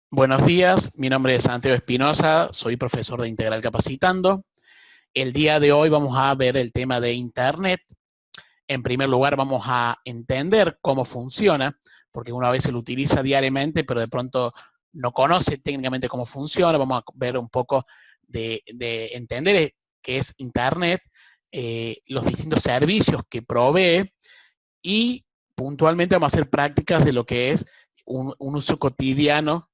Buenos días, mi nombre es Santiago Espinosa, soy profesor de Integral Capacitando. El día de hoy vamos a ver el tema de Internet. En primer lugar vamos a entender cómo funciona, porque una vez se lo utiliza diariamente, pero de pronto no conoce técnicamente cómo funciona. Vamos a ver un poco de entender qué es Internet, los distintos servicios que provee y puntualmente vamos a hacer prácticas de lo que es un uso cotidiano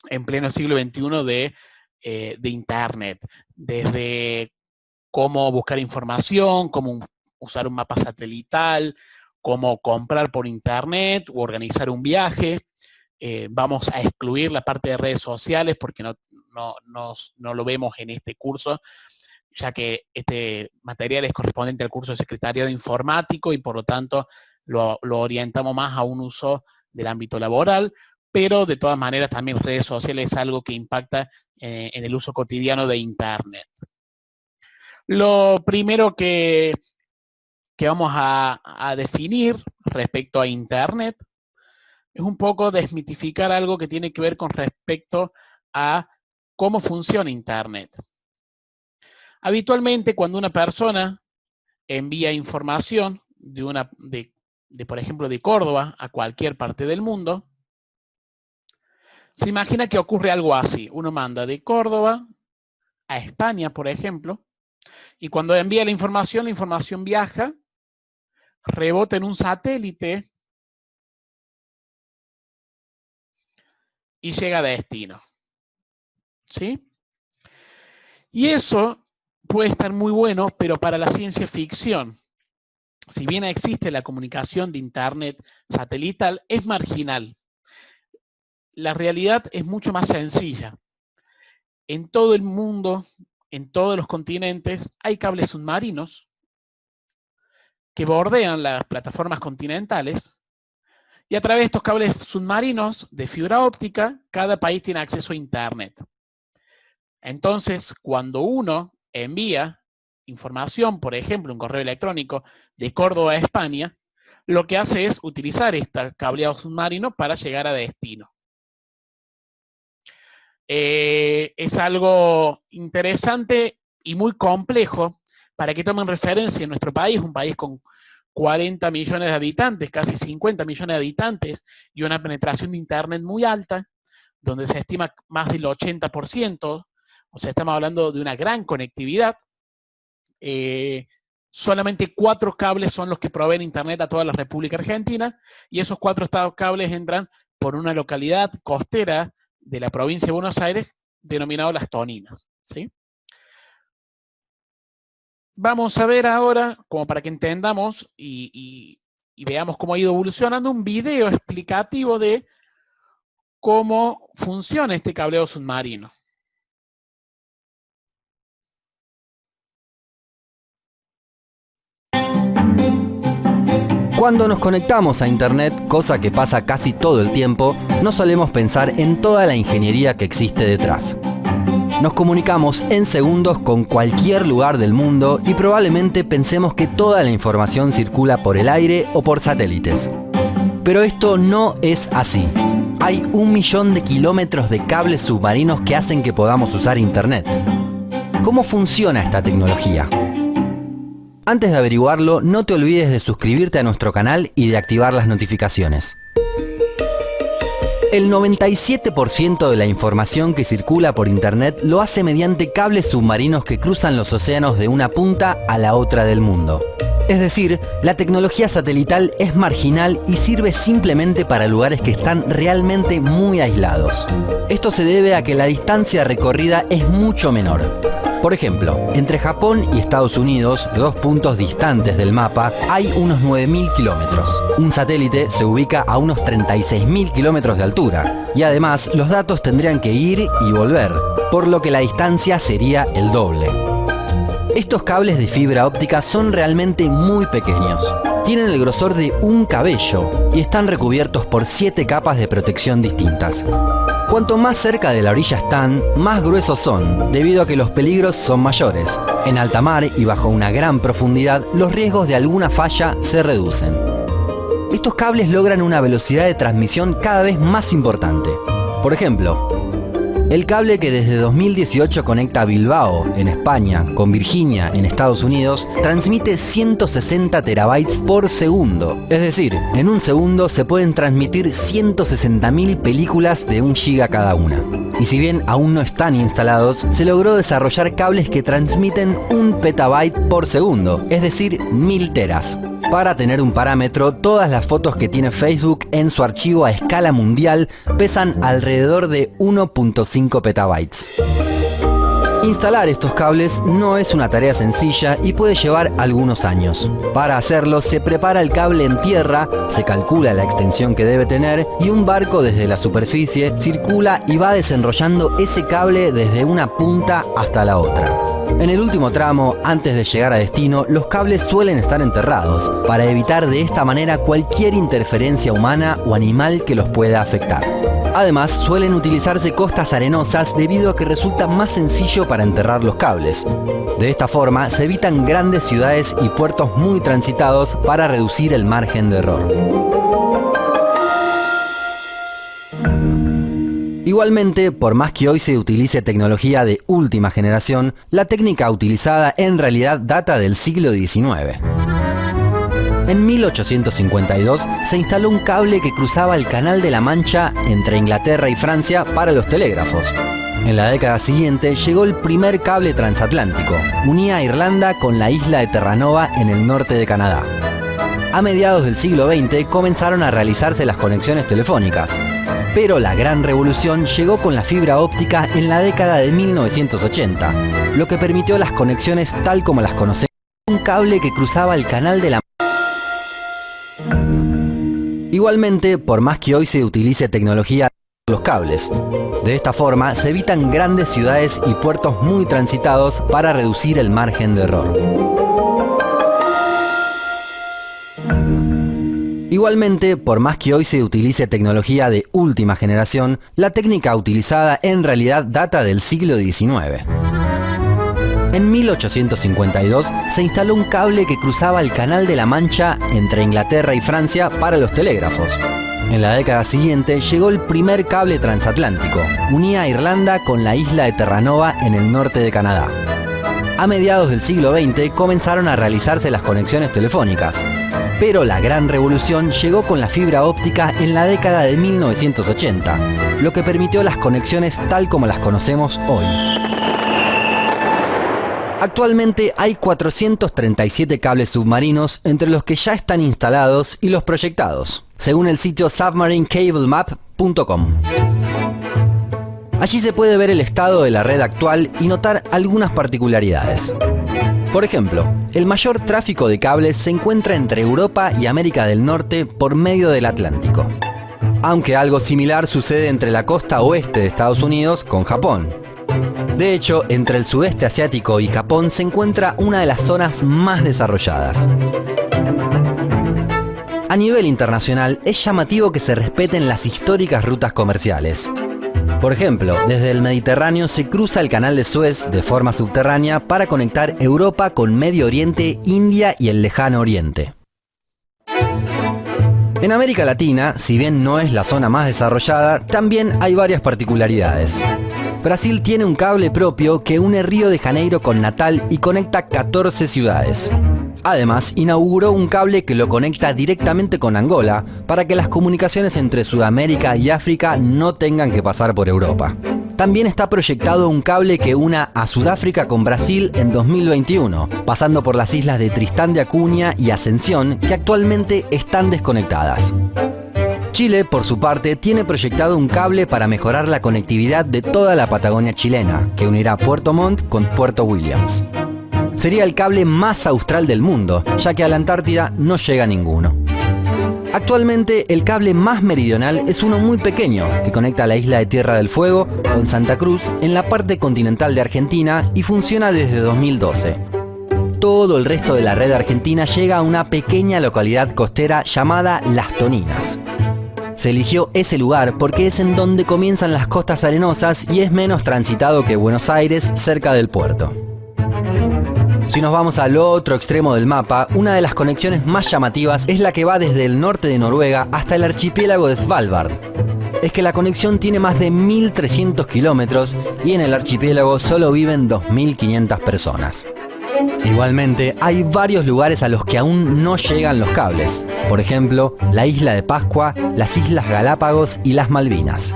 en pleno siglo XXI de Internet, desde cómo buscar información, cómo usar un mapa satelital, cómo comprar por Internet o organizar un viaje. Vamos a excluir la parte de redes sociales porque no lo vemos en este curso, ya que este material es correspondiente al curso de secretariado informático y por lo tanto lo orientamos más a un uso del ámbito laboral, pero de todas maneras también redes sociales es algo que impacta en el uso cotidiano de Internet. Lo primero que vamos a definir respecto a Internet es un poco desmitificar algo que tiene que ver con respecto a cómo funciona Internet. Habitualmente cuando una persona envía información por ejemplo, de Córdoba a cualquier parte del mundo, se imagina que ocurre algo así. Uno manda de Córdoba a España, por ejemplo, y cuando envía la información viaja, rebota en un satélite y llega a destino. ¿Sí? Y eso puede estar muy bueno, pero para la ciencia ficción, si bien existe la comunicación de Internet satelital, es marginal. La realidad es mucho más sencilla. En todo el mundo, en todos los continentes, hay cables submarinos que bordean las plataformas continentales y a través de estos cables submarinos de fibra óptica, cada país tiene acceso a Internet. Entonces, cuando uno envía información, por ejemplo, un correo electrónico de Córdoba a España, lo que hace es utilizar este cableado submarino para llegar a destino. Es algo interesante y muy complejo para que tomen referencia en nuestro país, un país con 40 millones de habitantes, casi 50 millones de habitantes y una penetración de Internet muy alta, donde se estima más del 80%, o sea, estamos hablando de una gran conectividad. Solamente 4 cables son los que proveen Internet a toda la República Argentina y esos 4 cables entran por una localidad costera de la provincia de Buenos Aires denominado Las Toninas. ¿Sí? Vamos a ver ahora, como para que entendamos y veamos cómo ha ido evolucionando, un video explicativo de cómo funciona este cableo submarino. Cuando nos conectamos a Internet, cosa que pasa casi todo el tiempo, no solemos pensar en toda la ingeniería que existe detrás. Nos comunicamos en segundos con cualquier lugar del mundo y probablemente pensemos que toda la información circula por el aire o por satélites. Pero esto no es así. Hay 1 millón de kilómetros de cables submarinos que hacen que podamos usar Internet. ¿Cómo funciona esta tecnología? Antes de averiguarlo, no te olvides de suscribirte a nuestro canal y de activar las notificaciones. El 97% de la información que circula por Internet lo hace mediante cables submarinos que cruzan los océanos de una punta a la otra del mundo. Es decir, la tecnología satelital es marginal y sirve simplemente para lugares que están realmente muy aislados. Esto se debe a que la distancia recorrida es mucho menor. Por ejemplo, entre Japón y Estados Unidos, 2 puntos distantes del mapa, hay unos 9.000 kilómetros. Un satélite se ubica a unos 36.000 kilómetros de altura. Y además, los datos tendrían que ir y volver, por lo que la distancia sería el doble. Estos cables de fibra óptica son realmente muy pequeños. Tienen el grosor de un cabello y están recubiertos por 7 capas de protección distintas. Cuanto más cerca de la orilla están, más gruesos son, debido a que los peligros son mayores. En alta mar y bajo una gran profundidad, los riesgos de alguna falla se reducen. Estos cables logran una velocidad de transmisión cada vez más importante. Por ejemplo, el cable que desde 2018 conecta Bilbao, en España, con Virginia, en Estados Unidos, transmite 160 terabytes por segundo. Es decir, en un segundo se pueden transmitir 160.000 películas de 1 giga cada una. Y si bien aún no están instalados, se logró desarrollar cables que transmiten 1 petabyte por segundo, es decir, 1000 teras. Para tener un parámetro, todas las fotos que tiene Facebook en su archivo a escala mundial pesan alrededor de 1.5 petabytes. Instalar estos cables no es una tarea sencilla y puede llevar algunos años. Para hacerlo, se prepara el cable en tierra, se calcula la extensión que debe tener y un barco desde la superficie circula y va desenrollando ese cable desde una punta hasta la otra. En el último tramo, antes de llegar a destino, los cables suelen estar enterrados, para evitar de esta manera cualquier interferencia humana o animal que los pueda afectar. Además, suelen utilizarse costas arenosas debido a que resulta más sencillo para enterrar los cables. De esta forma, se evitan grandes ciudades y puertos muy transitados para reducir el margen de error. Igualmente, por más que hoy se utilice tecnología de última generación, la técnica utilizada en realidad data del siglo XIX. En 1852 se instaló un cable que cruzaba el Canal de la Mancha entre Inglaterra y Francia para los telégrafos. En la década siguiente llegó el primer cable transatlántico. Unía a Irlanda con la isla de Terranova en el norte de Canadá. A mediados del siglo XX comenzaron a realizarse las conexiones telefónicas. Pero la gran revolución llegó con la fibra óptica en la década de 1980, lo que permitió las conexiones tal como las conocemos. Un cable que cruzaba el Canal de la Igualmente, por más que hoy se utilice tecnología los cables. De esta forma, se evitan grandes ciudades y puertos muy transitados para reducir el margen de error. Igualmente, por más que hoy se utilice tecnología de última generación, la técnica utilizada en realidad data del siglo XIX. En 1852 se instaló un cable que cruzaba el Canal de la Mancha entre Inglaterra y Francia para los telégrafos. En la década siguiente llegó el primer cable transatlántico. Unía a Irlanda con la isla de Terranova en el norte de Canadá. A mediados del siglo XX comenzaron a realizarse las conexiones telefónicas. Pero la gran revolución llegó con la fibra óptica en la década de 1980, lo que permitió las conexiones tal como las conocemos hoy. Actualmente hay 437 cables submarinos entre los que ya están instalados y los proyectados, según el sitio submarinecablemap.com. Allí se puede ver el estado de la red actual y notar algunas particularidades. Por ejemplo, el mayor tráfico de cables se encuentra entre Europa y América del Norte por medio del Atlántico. Aunque algo similar sucede entre la costa oeste de Estados Unidos con Japón. De hecho, entre el sudeste asiático y Japón se encuentra una de las zonas más desarrolladas. A nivel internacional, es llamativo que se respeten las históricas rutas comerciales. Por ejemplo, desde el Mediterráneo se cruza el Canal de Suez de forma subterránea para conectar Europa con Medio Oriente, India y el Lejano Oriente. En América Latina, si bien no es la zona más desarrollada, también hay varias particularidades. Brasil tiene un cable propio que une Río de Janeiro con Natal y conecta 14 ciudades. Además, inauguró un cable que lo conecta directamente con Angola para que las comunicaciones entre Sudamérica y África no tengan que pasar por Europa. También está proyectado un cable que una a Sudáfrica con Brasil en 2021, pasando por las islas de Tristán de Acuña y Ascensión, que actualmente están desconectadas. Chile, por su parte, tiene proyectado un cable para mejorar la conectividad de toda la Patagonia chilena, que unirá Puerto Montt con Puerto Williams. Sería el cable más austral del mundo, ya que a la Antártida no llega ninguno. Actualmente, el cable más meridional es uno muy pequeño, que conecta la isla de Tierra del Fuego con Santa Cruz en la parte continental de Argentina y funciona desde 2012. Todo el resto de la red argentina llega a una pequeña localidad costera llamada Las Toninas. Se eligió ese lugar porque es en donde comienzan las costas arenosas y es menos transitado que Buenos Aires, cerca del puerto. Si nos vamos al otro extremo del mapa, una de las conexiones más llamativas es la que va desde el norte de Noruega hasta el archipiélago de Svalbard. es que la conexión tiene más de 1.300 kilómetros y en el archipiélago solo viven 2.500 personas. Igualmente, hay varios lugares a los que aún no llegan los cables. Por ejemplo, la isla de Pascua, las Islas Galápagos y las Malvinas.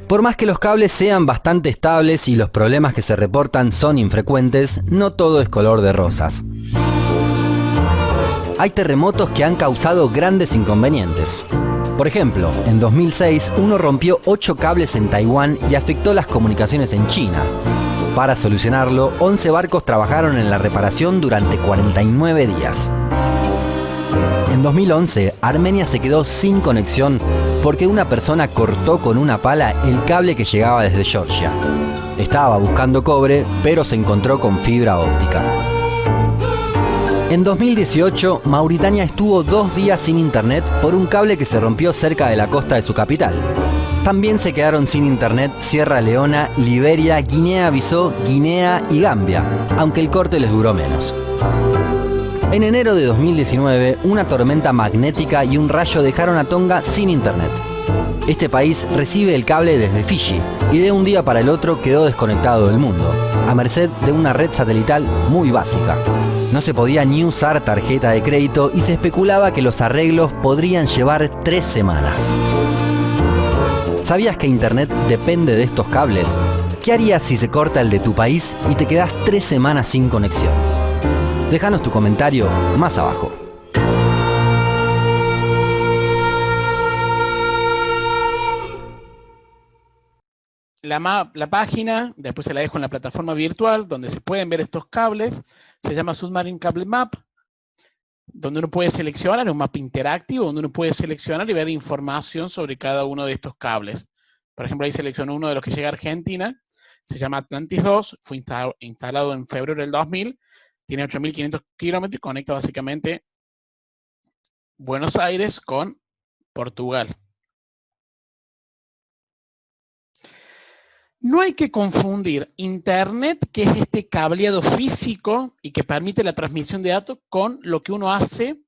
Por más que los cables sean bastante estables y los problemas que se reportan son infrecuentes, no todo es color de rosas. Hay terremotos que han causado grandes inconvenientes. Por ejemplo, en 2006 uno rompió 8 cables en Taiwán y afectó las comunicaciones en China. Para solucionarlo, 11 barcos trabajaron en la reparación durante 49 días. En 2011, Armenia se quedó sin conexión porque una persona cortó con una pala el cable que llegaba desde Georgia. Estaba buscando cobre, pero se encontró con fibra óptica. En 2018, Mauritania estuvo 2 días sin internet por un cable que se rompió cerca de la costa de su capital. También se quedaron sin internet Sierra Leona, Liberia, Guinea-Bissau, Guinea y Gambia, aunque el corte les duró menos. En enero de 2019, una tormenta magnética y un rayo dejaron a Tonga sin internet. Este país recibe el cable desde Fiji y de un día para el otro quedó desconectado del mundo, a merced de una red satelital muy básica. No se podía ni usar tarjeta de crédito y se especulaba que los arreglos podrían llevar 3 semanas. ¿Sabías que internet depende de estos cables? ¿Qué harías si se corta el de tu país y te quedás 3 semanas sin conexión? Déjanos tu comentario más abajo. La página, después se la dejo en la plataforma virtual, donde se pueden ver estos cables. Se llama Submarine Cable Map, donde uno puede seleccionar, un mapa interactivo, donde uno puede seleccionar y ver información sobre cada uno de estos cables. Por ejemplo, ahí selecciono uno de los que llega a Argentina, se llama Atlantis 2, fue instalado en febrero del 2000, tiene 8.500 kilómetros y conecta básicamente Buenos Aires con Portugal. No hay que confundir Internet, que es este cableado físico y que permite la transmisión de datos, con lo que uno hace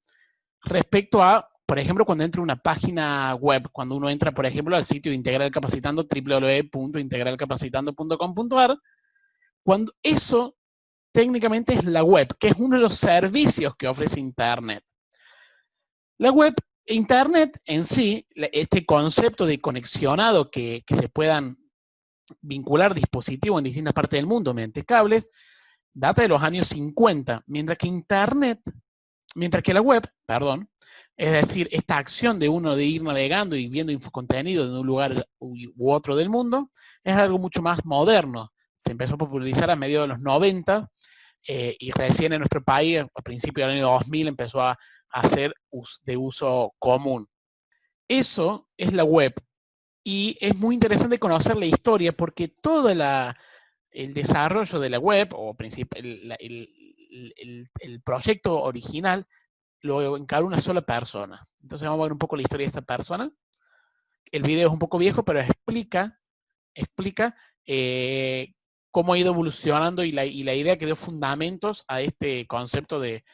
respecto a, por ejemplo, cuando entra a una página web, cuando uno entra, por ejemplo, al sitio de Integral Capacitando, www.integralcapacitando.com.ar, cuando eso técnicamente es la web, que es uno de los servicios que ofrece Internet. La web, Internet en sí, este concepto de conexionado que se puedan vincular dispositivos en distintas partes del mundo mediante cables, data de los años 50, mientras que la web, es decir, esta acción de uno de ir navegando y viendo infocontenido de un lugar u otro del mundo, es algo mucho más moderno. Se empezó a popularizar a mediados de los 90 y recién en nuestro país, a principios del año 2000, empezó a ser de uso común. Eso es la web. Y es muy interesante conocer la historia porque todo el desarrollo de la web, o el proyecto original, lo encaró una sola persona. Entonces vamos a ver un poco la historia de esta persona. El video es un poco viejo, pero explica cómo ha ido evolucionando y la idea que dio fundamentos a este concepto de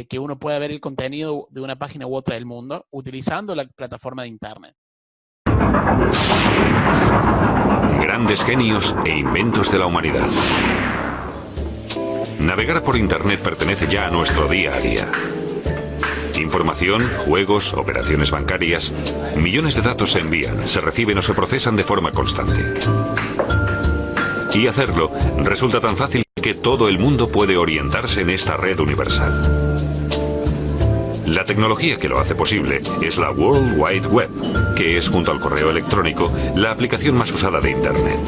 que uno pueda ver el contenido de una página u otra del mundo utilizando la plataforma de Internet. Grandes genios e inventos de la humanidad. Navegar por Internet pertenece ya a nuestro día a día. Información, juegos, operaciones bancarias, millones de datos se envían, se reciben o se procesan de forma constante. Y hacerlo resulta tan fácil que todo el mundo puede orientarse en esta red universal. La tecnología que lo hace posible es la World Wide Web, que es, junto al correo electrónico, la aplicación más usada de Internet.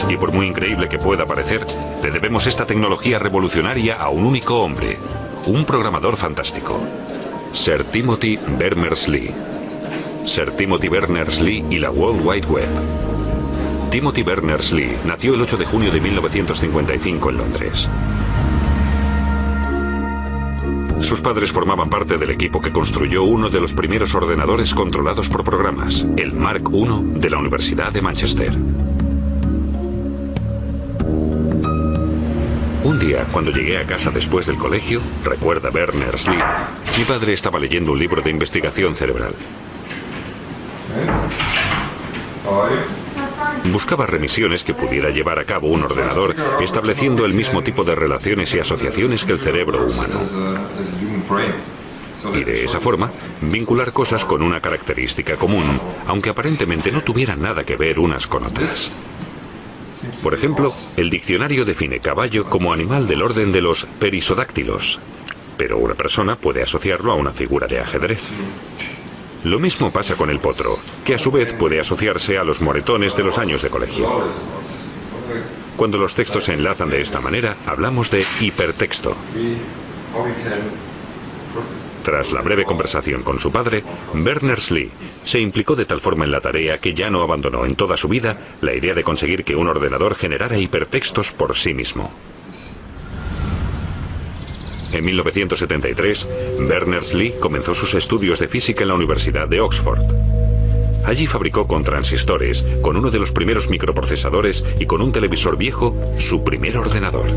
Y por muy increíble que pueda parecer, le debemos esta tecnología revolucionaria a un único hombre, un programador fantástico, Sir Timothy Berners-Lee. Sir Timothy Berners-Lee y la World Wide Web. Timothy Berners-Lee nació el 8 de junio de 1955 en Londres. Sus padres formaban parte del equipo que construyó uno de los primeros ordenadores controlados por programas, el Mark I de la Universidad de Manchester. Un día, cuando llegué a casa después del colegio, recuerda Berners-Lee, mi padre estaba leyendo un libro de investigación cerebral. Buscaba remisiones que pudiera llevar a cabo un ordenador, estableciendo el mismo tipo de relaciones y asociaciones que el cerebro humano. Y de esa forma, vincular cosas con una característica común, aunque aparentemente no tuvieran nada que ver unas con otras. Por ejemplo, el diccionario define caballo como animal del orden de los perisodáctilos, pero una persona puede asociarlo a una figura de ajedrez. Lo mismo pasa con el potro, que a su vez puede asociarse a los moretones de los años de colegio. Cuando los textos se enlazan de esta manera, hablamos de hipertexto. Tras la breve conversación con su padre, Berners-Lee se implicó de tal forma en la tarea que ya no abandonó en toda su vida la idea de conseguir que un ordenador generara hipertextos por sí mismo. En 1973, Berners-Lee comenzó sus estudios de física en la Universidad de Oxford. Allí fabricó con transistores, con uno de los primeros microprocesadores y con un televisor viejo, su primer ordenador.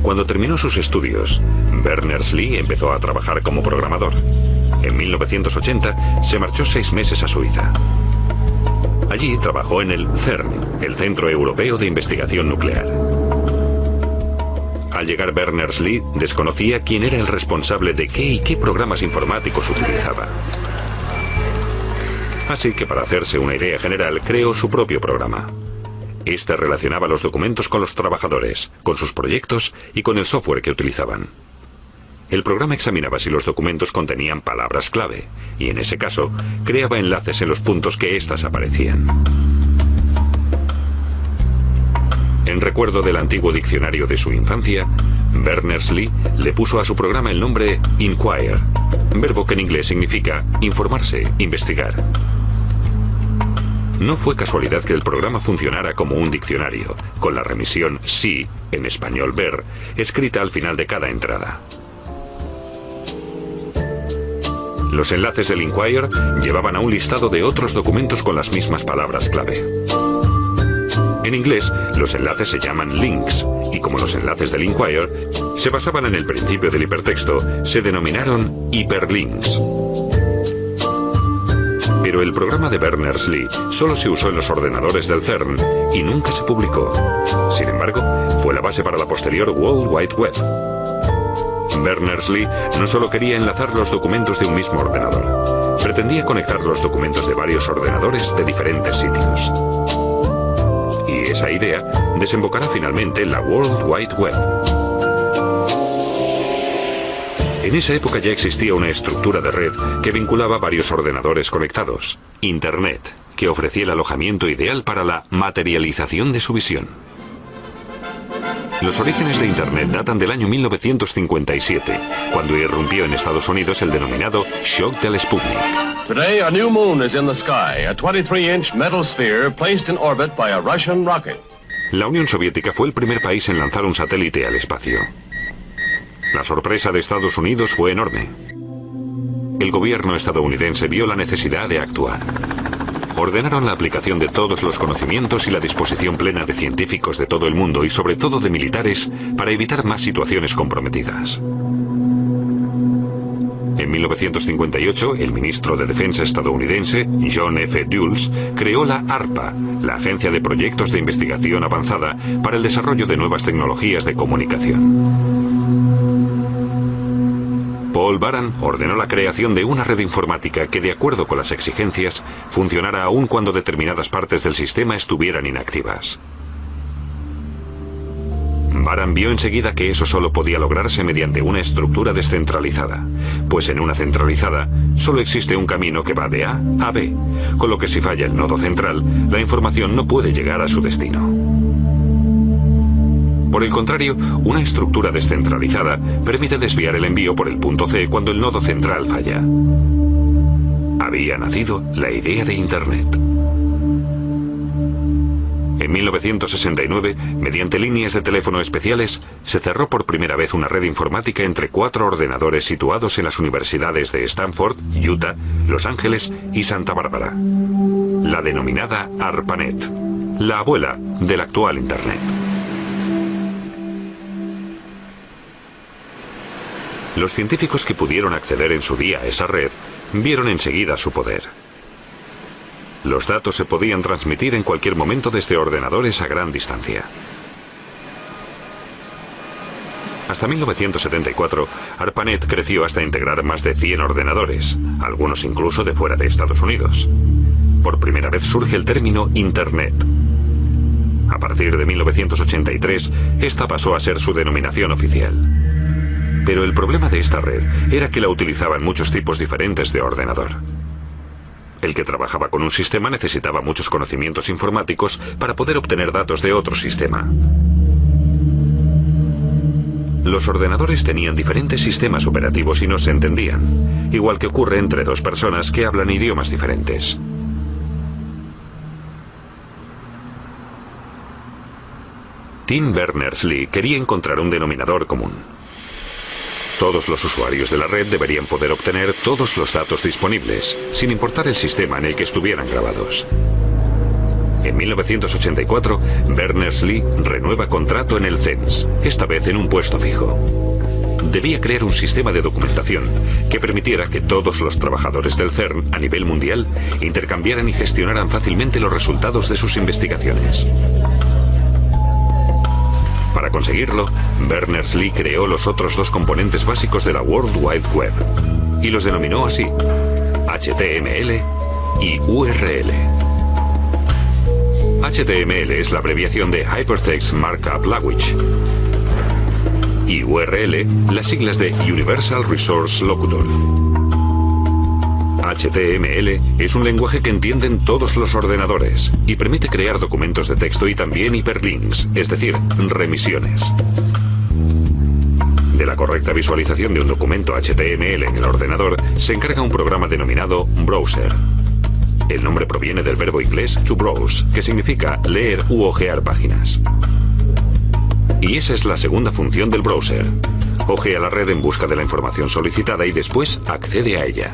Cuando terminó sus estudios, Berners-Lee empezó a trabajar como programador. En 1980 se marchó 6 meses a Suiza. Allí trabajó en el CERN, el Centro Europeo de Investigación Nuclear. Al llegar Berners-Lee desconocía quién era el responsable de qué y qué programas informáticos utilizaba. Así que para hacerse una idea general creó su propio programa. Este relacionaba los documentos con los trabajadores, con sus proyectos y con el software que utilizaban. El programa examinaba si los documentos contenían palabras clave, y en ese caso, creaba enlaces en los puntos que éstas aparecían. En recuerdo del antiguo diccionario de su infancia, Berners-Lee le puso a su programa el nombre Inquire, verbo que en inglés significa informarse, investigar. No fue casualidad que el programa funcionara como un diccionario, con la remisión sí, en español ver, escrita al final de cada entrada. Los enlaces del Inquire llevaban a un listado de otros documentos con las mismas palabras clave. En inglés, los enlaces se llaman links, y como los enlaces del Inquire se basaban en el principio del hipertexto, se denominaron hiperlinks. Pero el programa de Berners-Lee solo se usó en los ordenadores del CERN y nunca se publicó. Sin embargo, fue la base para la posterior World Wide Web. Berners-Lee no solo quería enlazar los documentos de un mismo ordenador, pretendía conectar los documentos de varios ordenadores de diferentes sitios. Y esa idea desembocará finalmente en la World Wide Web. En esa época ya existía una estructura de red que vinculaba varios ordenadores conectados, Internet, que ofrecía el alojamiento ideal para la materialización de su visión. Los orígenes de Internet datan del año 1957, cuando irrumpió en Estados Unidos el denominado shock del Sputnik. Today, a new moon is in the sky, a 23-inch metal sphere placed in orbit by a Russian rocket. La Unión Soviética fue el primer país en lanzar un satélite al espacio. La sorpresa de Estados Unidos fue enorme. El gobierno estadounidense vio la necesidad de actuar. Ordenaron la aplicación de todos los conocimientos y la disposición plena de científicos de todo el mundo y sobre todo de militares para evitar más situaciones comprometidas. En 1958, el ministro de Defensa estadounidense, John F. Dulles, creó la ARPA, la Agencia de Proyectos de Investigación Avanzada para el desarrollo de nuevas tecnologías de comunicación. Paul Baran ordenó la creación de una red informática que, de acuerdo con las exigencias, funcionara aún cuando determinadas partes del sistema estuvieran inactivas. Baran vio enseguida que eso solo podía lograrse mediante una estructura descentralizada, pues en una centralizada solo existe un camino que va de A a B, con lo que si falla el nodo central, la información no puede llegar a su destino. Por el contrario, una estructura descentralizada permite desviar el envío por el punto C cuando el nodo central falla. Había nacido la idea de Internet. En 1969, mediante líneas de teléfono especiales, se cerró por primera vez una red informática entre 4 ordenadores situados en las universidades de Stanford, Utah, Los Ángeles y Santa Bárbara. La denominada ARPANET, la abuela del actual Internet. Los científicos que pudieron acceder en su día a esa red vieron enseguida su poder. Los datos se podían transmitir en cualquier momento desde ordenadores a gran distancia. Hasta 1974, ARPANET creció hasta integrar más de 100 ordenadores, algunos incluso de fuera de Estados Unidos. Por primera vez surge el término Internet. A partir de 1983, esta pasó a ser su denominación oficial. Pero el problema de esta red era que la utilizaban muchos tipos diferentes de ordenador. El que trabajaba con un sistema necesitaba muchos conocimientos informáticos para poder obtener datos de otro sistema. Los ordenadores tenían diferentes sistemas operativos y no se entendían, igual que ocurre entre dos personas que hablan idiomas diferentes. Tim Berners-Lee quería encontrar un denominador común. Todos los usuarios de la red deberían poder obtener todos los datos disponibles, sin importar el sistema en el que estuvieran grabados. En 1984, Berners-Lee renueva contrato en el CERN, esta vez en un puesto fijo. Debía crear un sistema de documentación que permitiera que todos los trabajadores del CERN a nivel mundial intercambiaran y gestionaran fácilmente los resultados de sus investigaciones. Para conseguirlo, Berners-Lee creó los otros dos componentes básicos de la World Wide Web y los denominó así: HTML y URL. HTML es la abreviación de Hypertext Markup Language y URL las siglas de Universal Resource Locator. HTML es un lenguaje que entienden todos los ordenadores y permite crear documentos de texto y también hiperlinks, es decir, remisiones. De la correcta visualización de un documento HTML en el ordenador se encarga un programa denominado Browser. El nombre proviene del verbo inglés to browse, que significa leer u hojear páginas. Y esa es la segunda función del browser. Hojea la red en busca de la información solicitada y después accede a ella.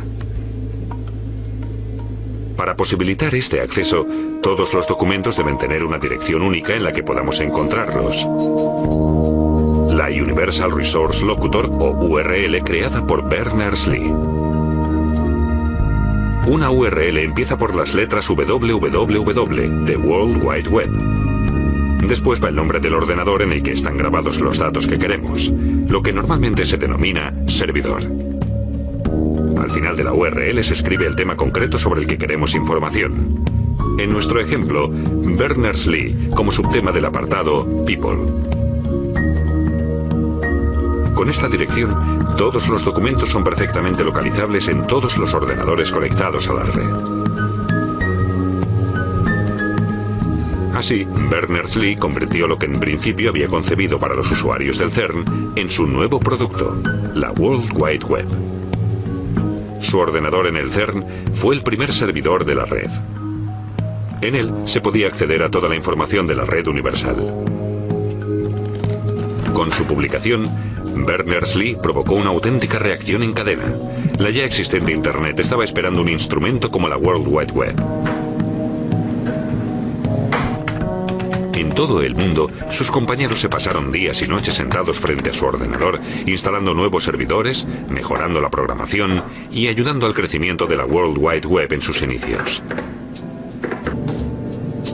Para posibilitar este acceso, todos los documentos deben tener una dirección única en la que podamos encontrarlos. La Universal Resource Locator o URL creada por Berners-Lee. Una URL empieza por las letras www de World Wide Web. Después va el nombre del ordenador en el que están grabados los datos que queremos, lo que normalmente se denomina servidor. Al final de la URL se escribe el tema concreto sobre el que queremos información. En nuestro ejemplo, Berners-Lee como subtema del apartado People. Con esta dirección, todos los documentos son perfectamente localizables en todos los ordenadores conectados a la red. Así, Berners-Lee convirtió lo que en principio había concebido para los usuarios del CERN en su nuevo producto, la World Wide Web. Su ordenador en el CERN fue el primer servidor de la red. En él se podía acceder a toda la información de la red universal. Con su publicación, Berners-Lee provocó una auténtica reacción en cadena. La ya existente Internet estaba esperando un instrumento como la World Wide Web. En todo el mundo, sus compañeros se pasaron días y noches sentados frente a su ordenador, instalando nuevos servidores, mejorando la programación y ayudando al crecimiento de la World Wide Web en sus inicios.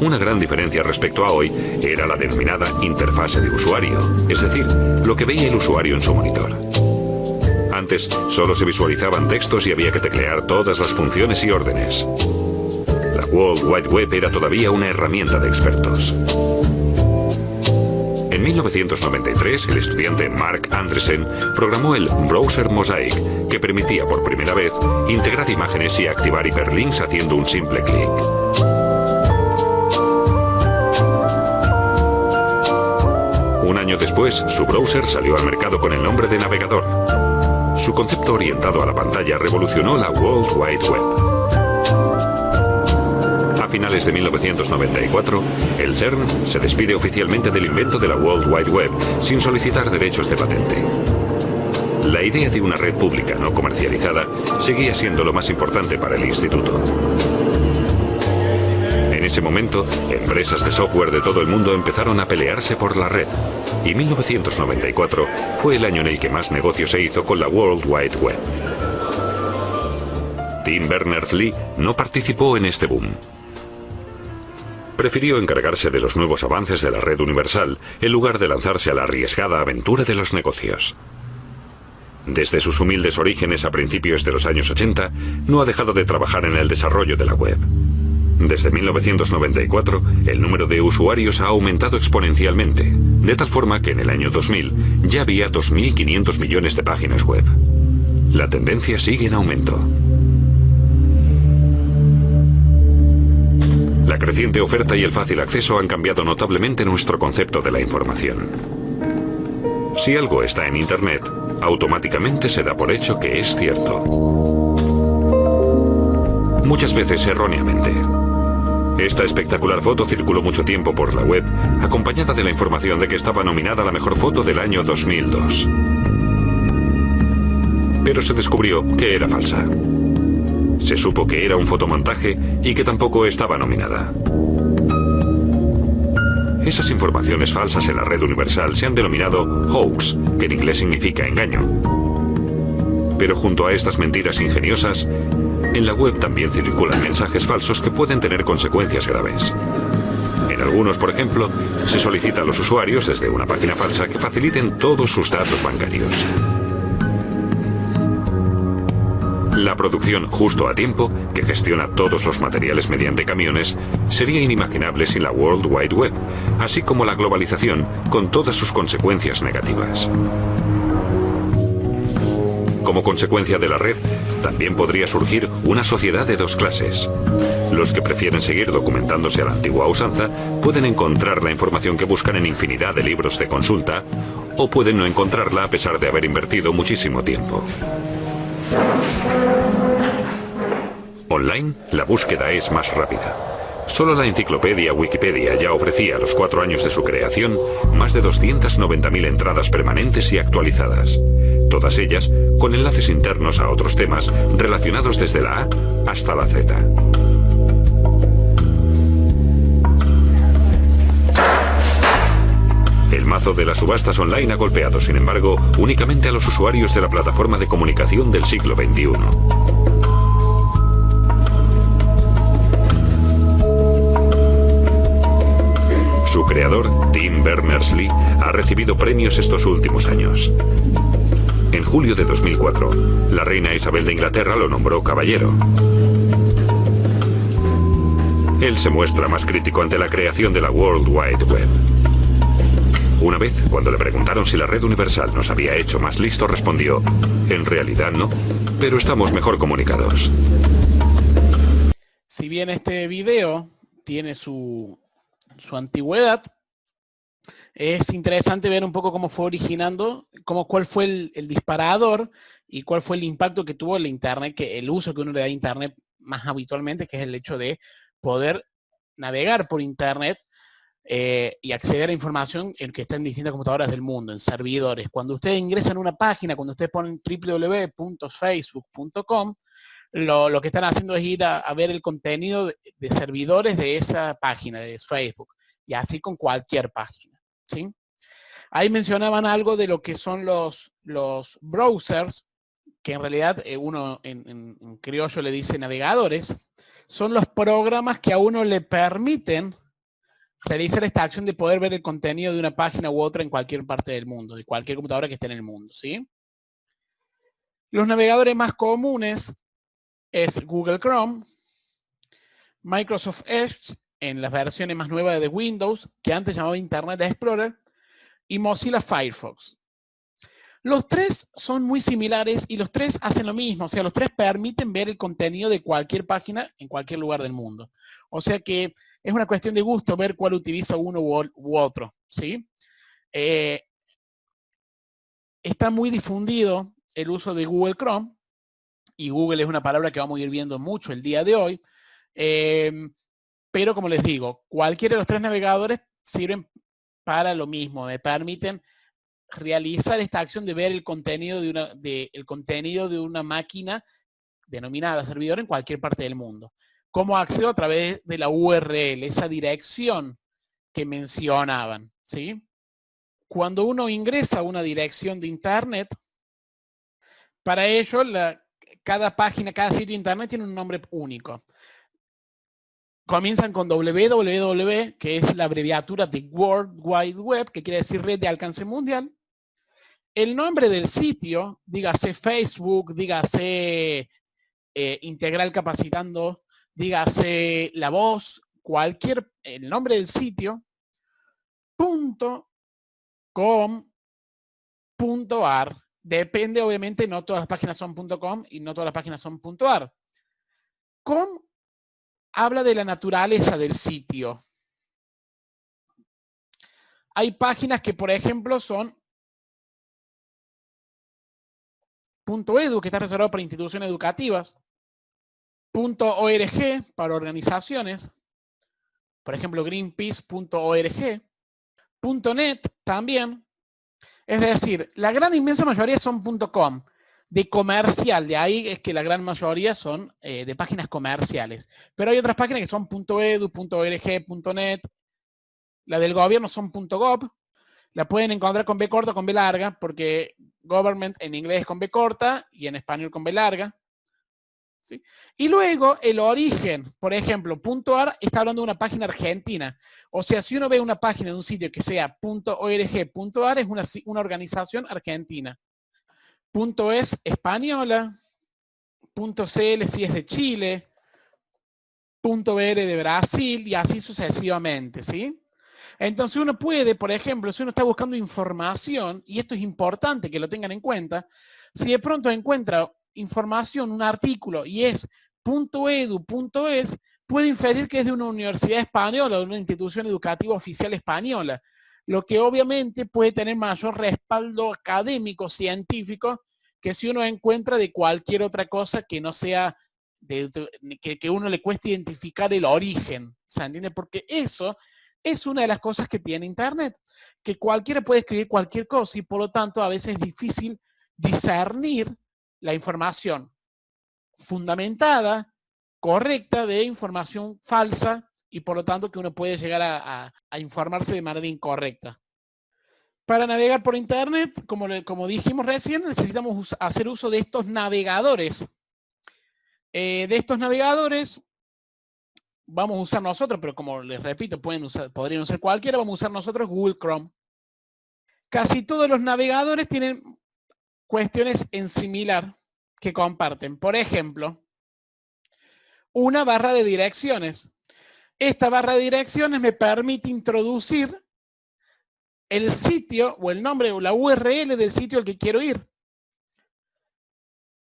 Una gran diferencia respecto a hoy era la denominada interfase de usuario, es decir, lo que veía el usuario en su monitor. Antes, solo se visualizaban textos y había que teclear todas las funciones y órdenes. La World Wide Web era todavía una herramienta de expertos. En 1993, el estudiante Mark Andreessen programó el Browser Mosaic, que permitía por primera vez integrar imágenes y activar hiperlinks haciendo un simple clic. Un año después, su browser salió al mercado con el nombre de navegador. Su concepto orientado a la pantalla revolucionó la World Wide Web. A finales de 1994, el CERN se despide oficialmente del invento de la World Wide Web sin solicitar derechos de patente. La idea de una red pública no comercializada seguía siendo lo más importante para el instituto. En ese momento, empresas de software de todo el mundo empezaron a pelearse por la red. Y 1994 fue el año en el que más negocio se hizo con la World Wide Web. Tim Berners-Lee no participó en este boom. Prefirió encargarse de los nuevos avances de la red universal en lugar de lanzarse a la arriesgada aventura de los negocios. Desde sus humildes orígenes a principios de los años 80, no ha dejado de trabajar en el desarrollo de la web. Desde 1994, el número de usuarios ha aumentado exponencialmente, de tal forma que en el año 2000 ya había 2.500 millones de páginas web. La tendencia sigue en aumento. La creciente oferta y el fácil acceso han cambiado notablemente nuestro concepto de la información. Si algo está en Internet, automáticamente se da por hecho que es cierto. Muchas veces erróneamente. Esta espectacular foto circuló mucho tiempo por la web, acompañada de la información de que estaba nominada la mejor foto del año 2002. Pero se descubrió que era falsa. Se supo que era un fotomontaje y que tampoco estaba nominada. Esas informaciones falsas en la red universal se han denominado hoax, que en inglés significa engaño. Pero junto a estas mentiras ingeniosas, en la web también circulan mensajes falsos que pueden tener consecuencias graves. En algunos, por ejemplo, se solicita a los usuarios desde una página falsa que faciliten todos sus datos bancarios. La producción Justo a Tiempo, que gestiona todos los materiales mediante camiones, sería inimaginable sin la World Wide Web, así como la globalización con todas sus consecuencias negativas. Como consecuencia de la red, también podría surgir una sociedad de dos clases. Los que prefieren seguir documentándose a la antigua usanza pueden encontrar la información que buscan en infinidad de libros de consulta, o pueden no encontrarla a pesar de haber invertido muchísimo tiempo. Online, la búsqueda es más rápida. Solo la enciclopedia Wikipedia ya ofrecía a los 4 años de su creación más de 290.000 entradas permanentes y actualizadas. Todas ellas con enlaces internos a otros temas relacionados desde la A hasta la Z. El mazo de las subastas online ha golpeado, sin embargo, únicamente a los usuarios de la plataforma de comunicación del siglo XXI. Su creador, Tim Berners-Lee, ha recibido premios estos últimos años. En julio de 2004, la reina Isabel de Inglaterra lo nombró caballero. Él se muestra más crítico ante la creación de la World Wide Web. Una vez, cuando le preguntaron si la red universal nos había hecho más listos, respondió: en realidad no, pero estamos mejor comunicados. Si bien este video tiene su antigüedad, es interesante ver un poco cómo fue originando, cuál fue el disparador y cuál fue el impacto que tuvo la Internet, que el uso que uno le da a Internet más habitualmente, que es el hecho de poder navegar por Internet y acceder a información que está en distintas computadoras del mundo, en servidores. Cuando ustedes ingresan a una página, cuando ustedes ponen www.facebook.com, lo que están haciendo es ir a ver el contenido de servidores de esa página, de Facebook, y así con cualquier página, ¿sí? Ahí mencionaban algo de lo que son los browsers, que en realidad uno en criollo le dice navegadores. Son los programas que a uno le permiten realizar esta acción de poder ver el contenido de una página u otra en cualquier parte del mundo, de cualquier computadora que esté en el mundo, ¿sí? Los navegadores más comunes es Google Chrome, Microsoft Edge en las versiones más nuevas de Windows, que antes llamaba Internet Explorer, y Mozilla Firefox. Los tres son muy similares y los tres hacen lo mismo, o sea, los tres permiten ver el contenido de cualquier página en cualquier lugar del mundo. O sea que es una cuestión de gusto ver cuál utiliza uno u otro, ¿sí? Está muy difundido el uso de Google Chrome, y Google es una palabra que vamos a ir viendo mucho el día de hoy, pero como les digo, cualquiera de los tres navegadores sirven para lo mismo, me permiten realizar esta acción de ver el contenido de una máquina denominada servidor en cualquier parte del mundo. ¿Cómo accedo? A través de la URL, esa dirección que mencionaban, ¿sí? Cuando uno ingresa a una dirección de internet, para ello cada página, cada sitio de internet tiene un nombre único. Comienzan con www, que es la abreviatura de World Wide Web, que quiere decir red de alcance mundial. El nombre del sitio, dígase Facebook, dígase Integral Capacitando, dígase La Voz, el nombre del sitio, .com.ar. Depende, obviamente, no todas las páginas son .com y no todas las páginas son .ar. Com habla de la naturaleza del sitio. Hay páginas que, por ejemplo, son .edu, que está reservado para instituciones educativas, .org para organizaciones, por ejemplo, greenpeace.org, .net también. Es decir, la gran inmensa mayoría son .com, de comercial, de ahí es que la gran mayoría son de páginas comerciales. Pero hay otras páginas que son .edu, .org, .net, la del gobierno son .gov, la pueden encontrar con B corta o con B larga, porque government en inglés es con B corta y en español con B larga. ¿Sí? Y luego el origen, por ejemplo, .ar está hablando de una página argentina. O sea, si uno ve una página de un sitio que sea .org.ar, es una organización argentina. .es española, .cl si es de Chile, .br de Brasil y así sucesivamente, ¿sí? Entonces uno puede, por ejemplo, si uno está buscando información, y esto es importante que lo tengan en cuenta, si de pronto encuentra información, un artículo, y es .edu.es, puede inferir que es de una universidad española, de una institución educativa oficial española, lo que obviamente puede tener mayor respaldo académico, científico, que si uno encuentra de cualquier otra cosa que no sea, que uno le cueste identificar el origen, ¿se entiende? Porque eso es una de las cosas que tiene Internet, que cualquiera puede escribir cualquier cosa y por lo tanto a veces es difícil discernir la información fundamentada, correcta, de información falsa y por lo tanto que uno puede llegar a informarse de manera incorrecta. Para navegar por Internet, como dijimos recién, necesitamos hacer uso de estos navegadores. De estos navegadores vamos a usar nosotros, pero como les repito, podrían usar cualquiera, vamos a usar nosotros Google Chrome. Casi todos los navegadores tienen cuestiones en similar que comparten. Por ejemplo, una barra de direcciones. Esta barra de direcciones me permite introducir el sitio o el nombre o la URL del sitio al que quiero ir.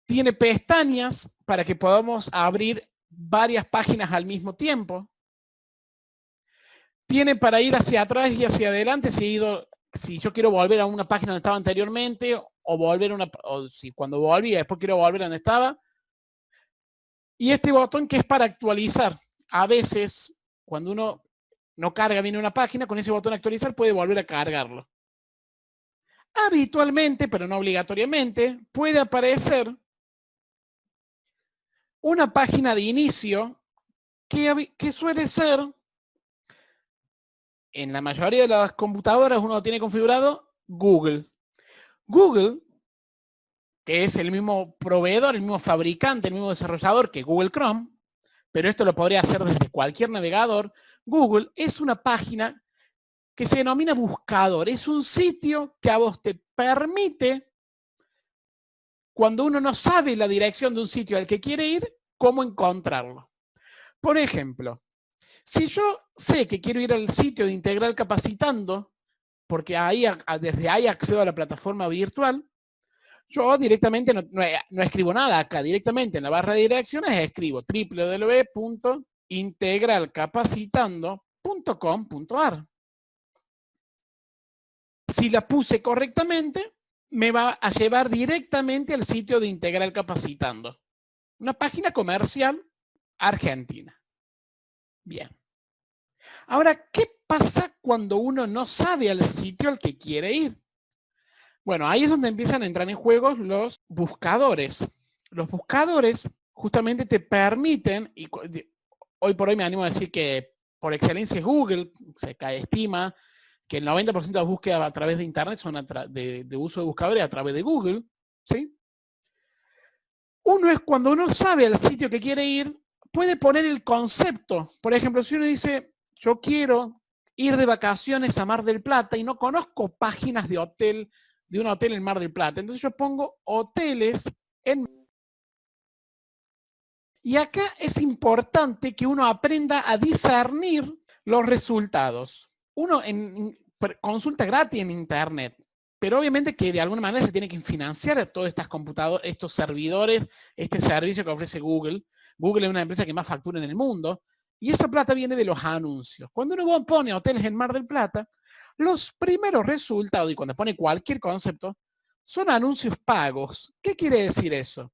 Tiene pestañas para que podamos abrir varias páginas al mismo tiempo. Tiene para ir hacia atrás y hacia adelante si yo quiero volver a una página donde estaba anteriormente o si cuando volví después quiero volver a donde estaba. Y este botón que es para actualizar. A veces cuando uno no carga bien una página, con ese botón actualizar puede volver a cargarlo. Habitualmente, pero no obligatoriamente, puede aparecer una página de inicio que suele ser, en la mayoría de las computadoras uno tiene configurado Google. Google, que es el mismo proveedor, el mismo fabricante, el mismo desarrollador que Google Chrome, pero esto lo podría hacer desde cualquier navegador. Google es una página que se denomina buscador. Es un sitio que a vos te permite, cuando uno no sabe la dirección de un sitio al que quiere ir, cómo encontrarlo. Por ejemplo, si yo sé que quiero ir al sitio de Integral Capacitando, porque desde ahí accedo a la plataforma virtual, yo directamente no escribo nada acá, directamente en la barra de direcciones escribo www.integralcapacitando.com.ar. Si la puse correctamente, me va a llevar directamente al sitio de Integral Capacitando. Una página comercial argentina. Bien. Ahora, ¿qué pasa cuando uno no sabe al sitio al que quiere ir? Bueno, ahí es donde empiezan a entrar en juego los buscadores. Los buscadores justamente te permiten, hoy por hoy me animo a decir que por excelencia es Google. Se estima que el 90% de las búsquedas a través de Internet son de uso de buscadores a través de Google, ¿sí? Uno es cuando uno sabe al sitio que quiere ir, puede poner el concepto. Por ejemplo, si uno dice, yo quiero ir de vacaciones a Mar del Plata y no conozco páginas de hotel, de un hotel en Mar del Plata, entonces yo pongo hoteles en... Y acá es importante que uno aprenda a discernir los resultados. Uno consulta gratis en Internet, pero obviamente que de alguna manera se tiene que financiar a todas estas computadoras, estos servidores, este servicio que ofrece Google. Google es una empresa que más factura en el mundo, y esa plata viene de los anuncios. Cuando uno pone hoteles en Mar del Plata, los primeros resultados, y cuando pone cualquier concepto, son anuncios pagos. ¿Qué quiere decir eso?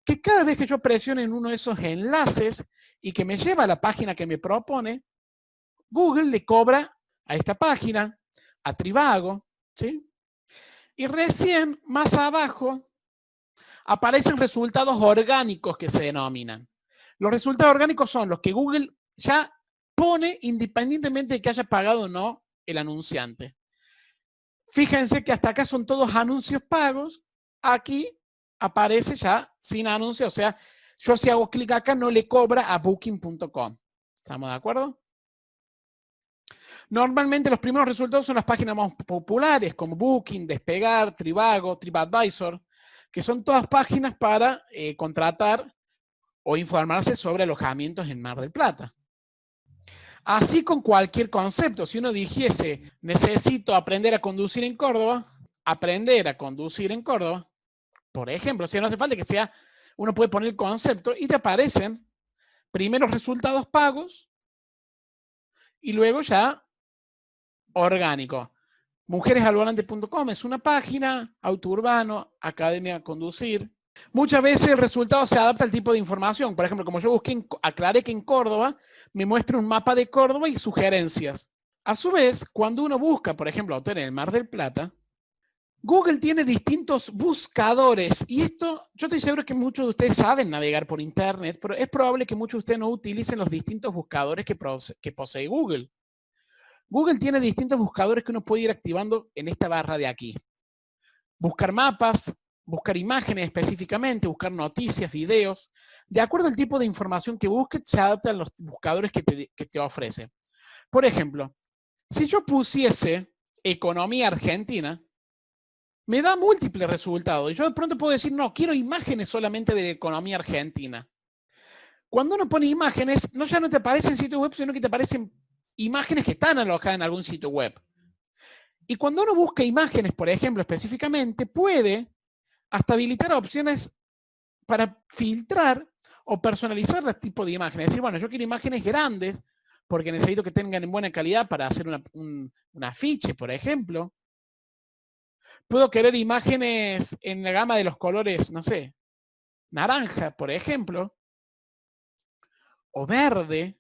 Que cada vez que yo presione en uno de esos enlaces y que me lleva a la página que me propone, Google le cobra a esta página, a Trivago, ¿sí? Y recién, más abajo, aparecen resultados orgánicos que se denominan. Los resultados orgánicos son los que Google ya pone independientemente de que haya pagado o no el anunciante. Fíjense que hasta acá son todos anuncios pagos. Aquí aparece ya sin anuncio, o sea, yo si hago clic acá no le cobra a Booking.com. ¿Estamos de acuerdo? Normalmente los primeros resultados son las páginas más populares como Booking, Despegar, Trivago, TripAdvisor, que son todas páginas para contratar o informarse sobre alojamientos en Mar del Plata. Así con cualquier concepto, si uno dijese, necesito aprender a conducir en Córdoba, por ejemplo, si no hace falta que sea, uno puede poner el concepto y te aparecen primeros resultados pagos y luego ya orgánico. Mujeresalvolante.com es una página, auto urbano, academia a conducir. Muchas veces el resultado se adapta al tipo de información. Por ejemplo, como yo busqué, aclaré que en Córdoba, me muestra un mapa de Córdoba y sugerencias. A su vez, cuando uno busca, por ejemplo, hotel en el Mar del Plata, Google tiene distintos buscadores. Y esto, yo estoy seguro que muchos de ustedes saben navegar por Internet, pero es probable que muchos de ustedes no utilicen los distintos buscadores que posee Google. Google tiene distintos buscadores que uno puede ir activando en esta barra de aquí. Buscar mapas, buscar imágenes específicamente, buscar noticias, videos. De acuerdo al tipo de información que busques, se adaptan a los buscadores que te ofrece. Por ejemplo, si yo pusiese economía argentina, me da múltiples resultados. Yo de pronto puedo decir, no, quiero imágenes solamente de la economía argentina. Cuando uno pone imágenes, ya no te aparecen sitios web, sino que te aparecen imágenes que están alojadas en algún sitio web. Y cuando uno busca imágenes, por ejemplo, específicamente, puede hasta habilitar opciones para filtrar o personalizar el tipo de imágenes. Es decir, bueno, yo quiero imágenes grandes porque necesito que tengan en buena calidad para hacer un afiche, por ejemplo. Puedo querer imágenes en la gama de los colores, no sé, naranja, por ejemplo, o verde,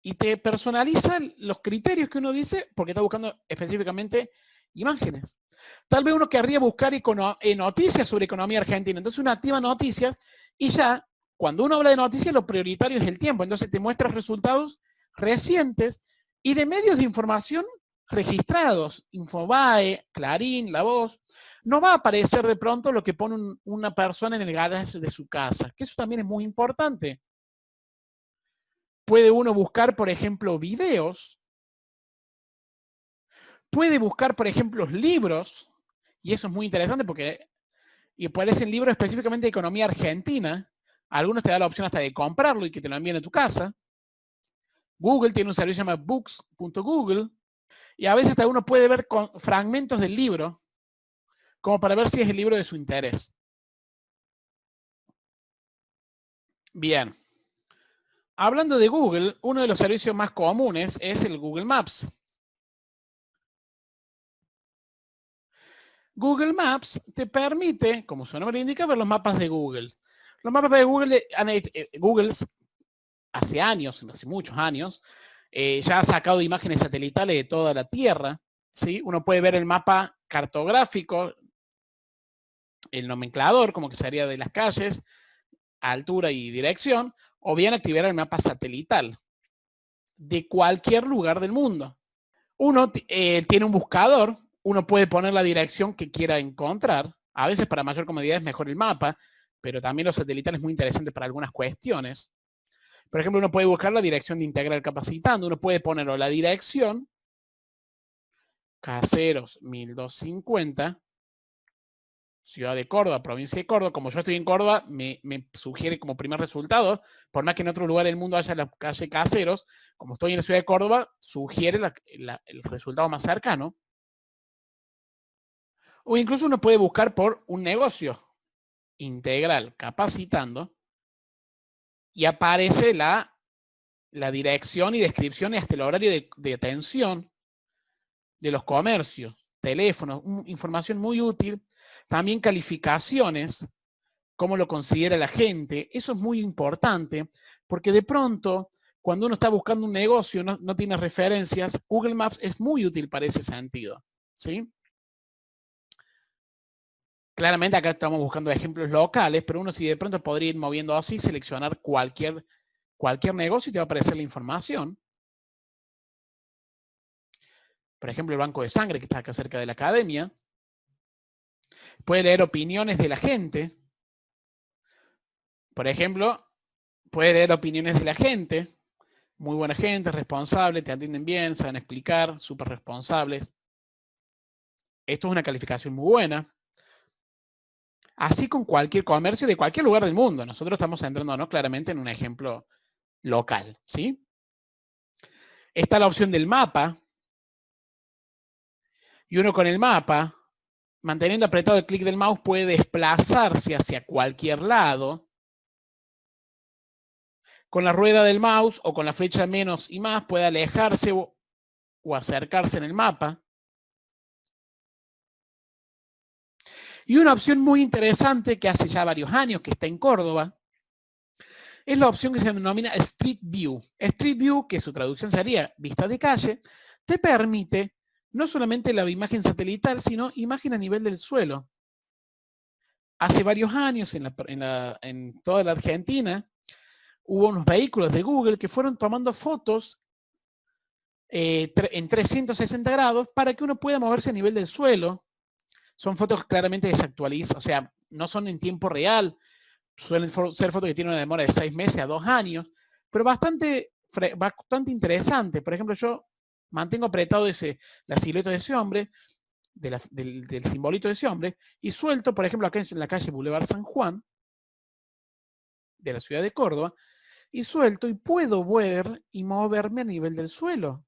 y te personaliza los criterios que uno dice porque está buscando específicamente imágenes. Tal vez uno querría buscar noticias sobre economía argentina, entonces uno activa noticias y ya, cuando uno habla de noticias, lo prioritario es el tiempo, entonces te muestra resultados recientes y de medios de información registrados, Infobae, Clarín, La Voz. No va a aparecer de pronto lo que pone una persona en el garage de su casa, que eso también es muy importante. Puede uno buscar, por ejemplo, videos. Puede buscar, por ejemplo, libros. Y eso es muy interesante porque aparecen libros específicamente de economía argentina. Algunos te dan la opción hasta de comprarlo y que te lo envíen a tu casa. Google tiene un servicio llamado books.google. Y a veces hasta uno puede ver fragmentos del libro como para ver si es el libro de su interés. Bien. Hablando de Google, uno de los servicios más comunes es el Google Maps. Google Maps te permite, como su nombre indica, ver los mapas de Google. Los mapas de Google Google hace años, hace muchos años, ya ha sacado imágenes satelitales de toda la Tierra. ¿Sí? Uno puede ver el mapa cartográfico, el nomenclador, como que sería de las calles, altura y dirección, o bien activar el mapa satelital de cualquier lugar del mundo. Uno tiene un buscador, uno puede poner la dirección que quiera encontrar. A veces para mayor comodidad es mejor el mapa, pero también los satelitales es muy interesante para algunas cuestiones. Por ejemplo, uno puede buscar la dirección de Integral Capacitando, uno puede ponerlo la dirección, Caseros 1250, Ciudad de Córdoba, provincia de Córdoba. Como yo estoy en Córdoba, me sugiere como primer resultado, por más que en otro lugar del mundo haya la calle Caseros, como estoy en la ciudad de Córdoba, sugiere el resultado más cercano. O incluso uno puede buscar por un negocio, Integral Capacitando, y aparece la dirección y descripción y hasta el horario de atención de los comercios, teléfonos, información muy útil. También calificaciones, cómo lo considera la gente. Eso es muy importante, porque de pronto, cuando uno está buscando un negocio, no tiene referencias, Google Maps es muy útil para ese sentido, ¿sí? Claramente acá estamos buscando ejemplos locales, pero uno si de pronto podría ir moviendo así, seleccionar cualquier negocio y te va a aparecer la información. Por ejemplo, el banco de sangre que está acá cerca de la academia. Puede leer opiniones de la gente. Por ejemplo, puede leer opiniones de la gente. Muy buena gente, responsable, te atienden bien, saben explicar, súper responsables. Esto es una calificación muy buena. Así con cualquier comercio de cualquier lugar del mundo. Nosotros estamos centrándonos claramente en un ejemplo local, ¿sí? Está la opción del mapa. Y uno con el mapa, manteniendo apretado el clic del mouse, puede desplazarse hacia cualquier lado. Con la rueda del mouse o con la flecha menos y más puede alejarse o acercarse en el mapa. Y una opción muy interesante que hace ya varios años que está en Córdoba es la opción que se denomina Street View. Street View, que su traducción sería vista de calle, te permite no solamente la imagen satelital, sino imagen a nivel del suelo. Hace varios años en toda la Argentina hubo unos vehículos de Google que fueron tomando fotos en 360 grados para que uno pueda moverse a nivel del suelo. Son fotos claramente desactualizadas, o sea, no son en tiempo real. Suelen ser fotos que tienen una demora de 6 meses a 2 años, pero bastante interesante. Por ejemplo, yo mantengo apretado la silueta de ese hombre, del simbolito de ese hombre, y suelto, por ejemplo, acá en la calle Boulevard San Juan, de la ciudad de Córdoba, y suelto y puedo ver y moverme a nivel del suelo.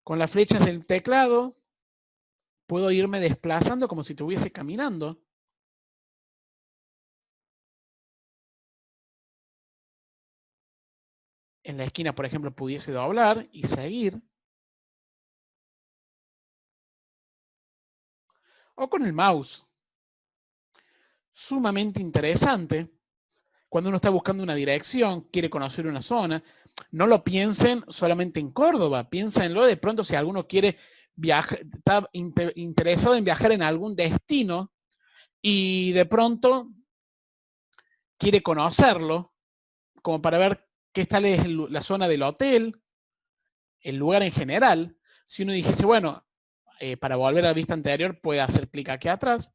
Con las flechas del teclado puedo irme desplazando como si estuviese caminando. En la esquina, por ejemplo, pudiese doblar y seguir. O con el mouse. Sumamente interesante. Cuando uno está buscando una dirección, quiere conocer una zona, no lo piensen solamente en Córdoba, piénsenlo de pronto si alguno quiere viajar, está interesado en viajar en algún destino y de pronto quiere conocerlo, como para ver qué tal es la zona del hotel, el lugar en general. Si uno dijese, bueno, para volver a la vista anterior puede hacer clic aquí atrás.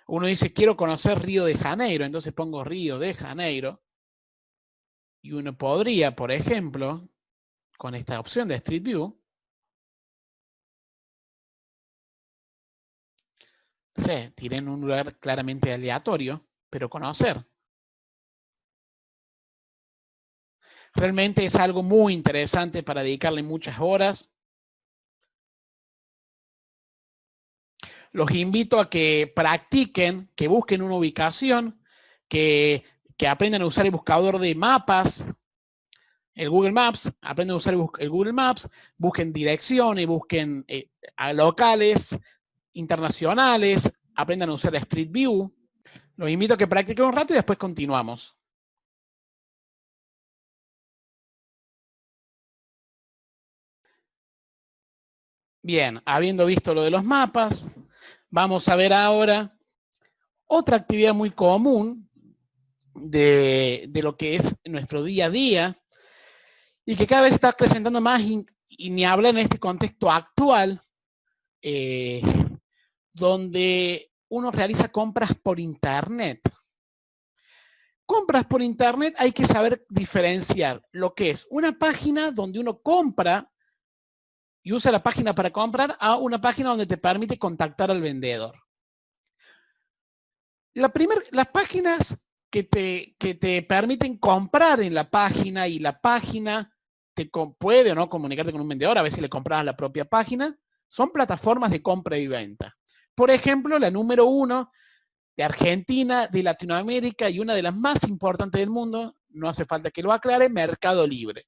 Uno dice, quiero conocer Río de Janeiro, entonces pongo Río de Janeiro. Y uno podría, por ejemplo, con esta opción de Street View, no sé, tiré en un lugar claramente aleatorio, pero conocer. Realmente es algo muy interesante para dedicarle muchas horas. Los invito a que practiquen, que busquen una ubicación, que aprendan a usar el buscador de mapas, el Google Maps, aprendan a usar el Google Maps, busquen direcciones, busquen a locales, internacionales, aprendan a usar Street View. Los invito a que practiquen un rato y después continuamos. Bien, habiendo visto lo de los mapas, Vamos a ver ahora otra actividad muy común de lo que es nuestro día a día y que cada vez está acrecentando más y ni habla en este contexto actual, donde uno realiza compras por internet. Compras por internet hay que saber diferenciar lo que es una página donde uno compra y usa la página para comprar a una página donde te permite contactar al vendedor. Las páginas que te permiten comprar en la página y la página te puede o no comunicarte con un vendedor, a veces le compras a la propia página, son plataformas de compra y venta. Por ejemplo, la número 1 de Argentina, de Latinoamérica y una de las más importantes del mundo, no hace falta que lo aclare, Mercado Libre.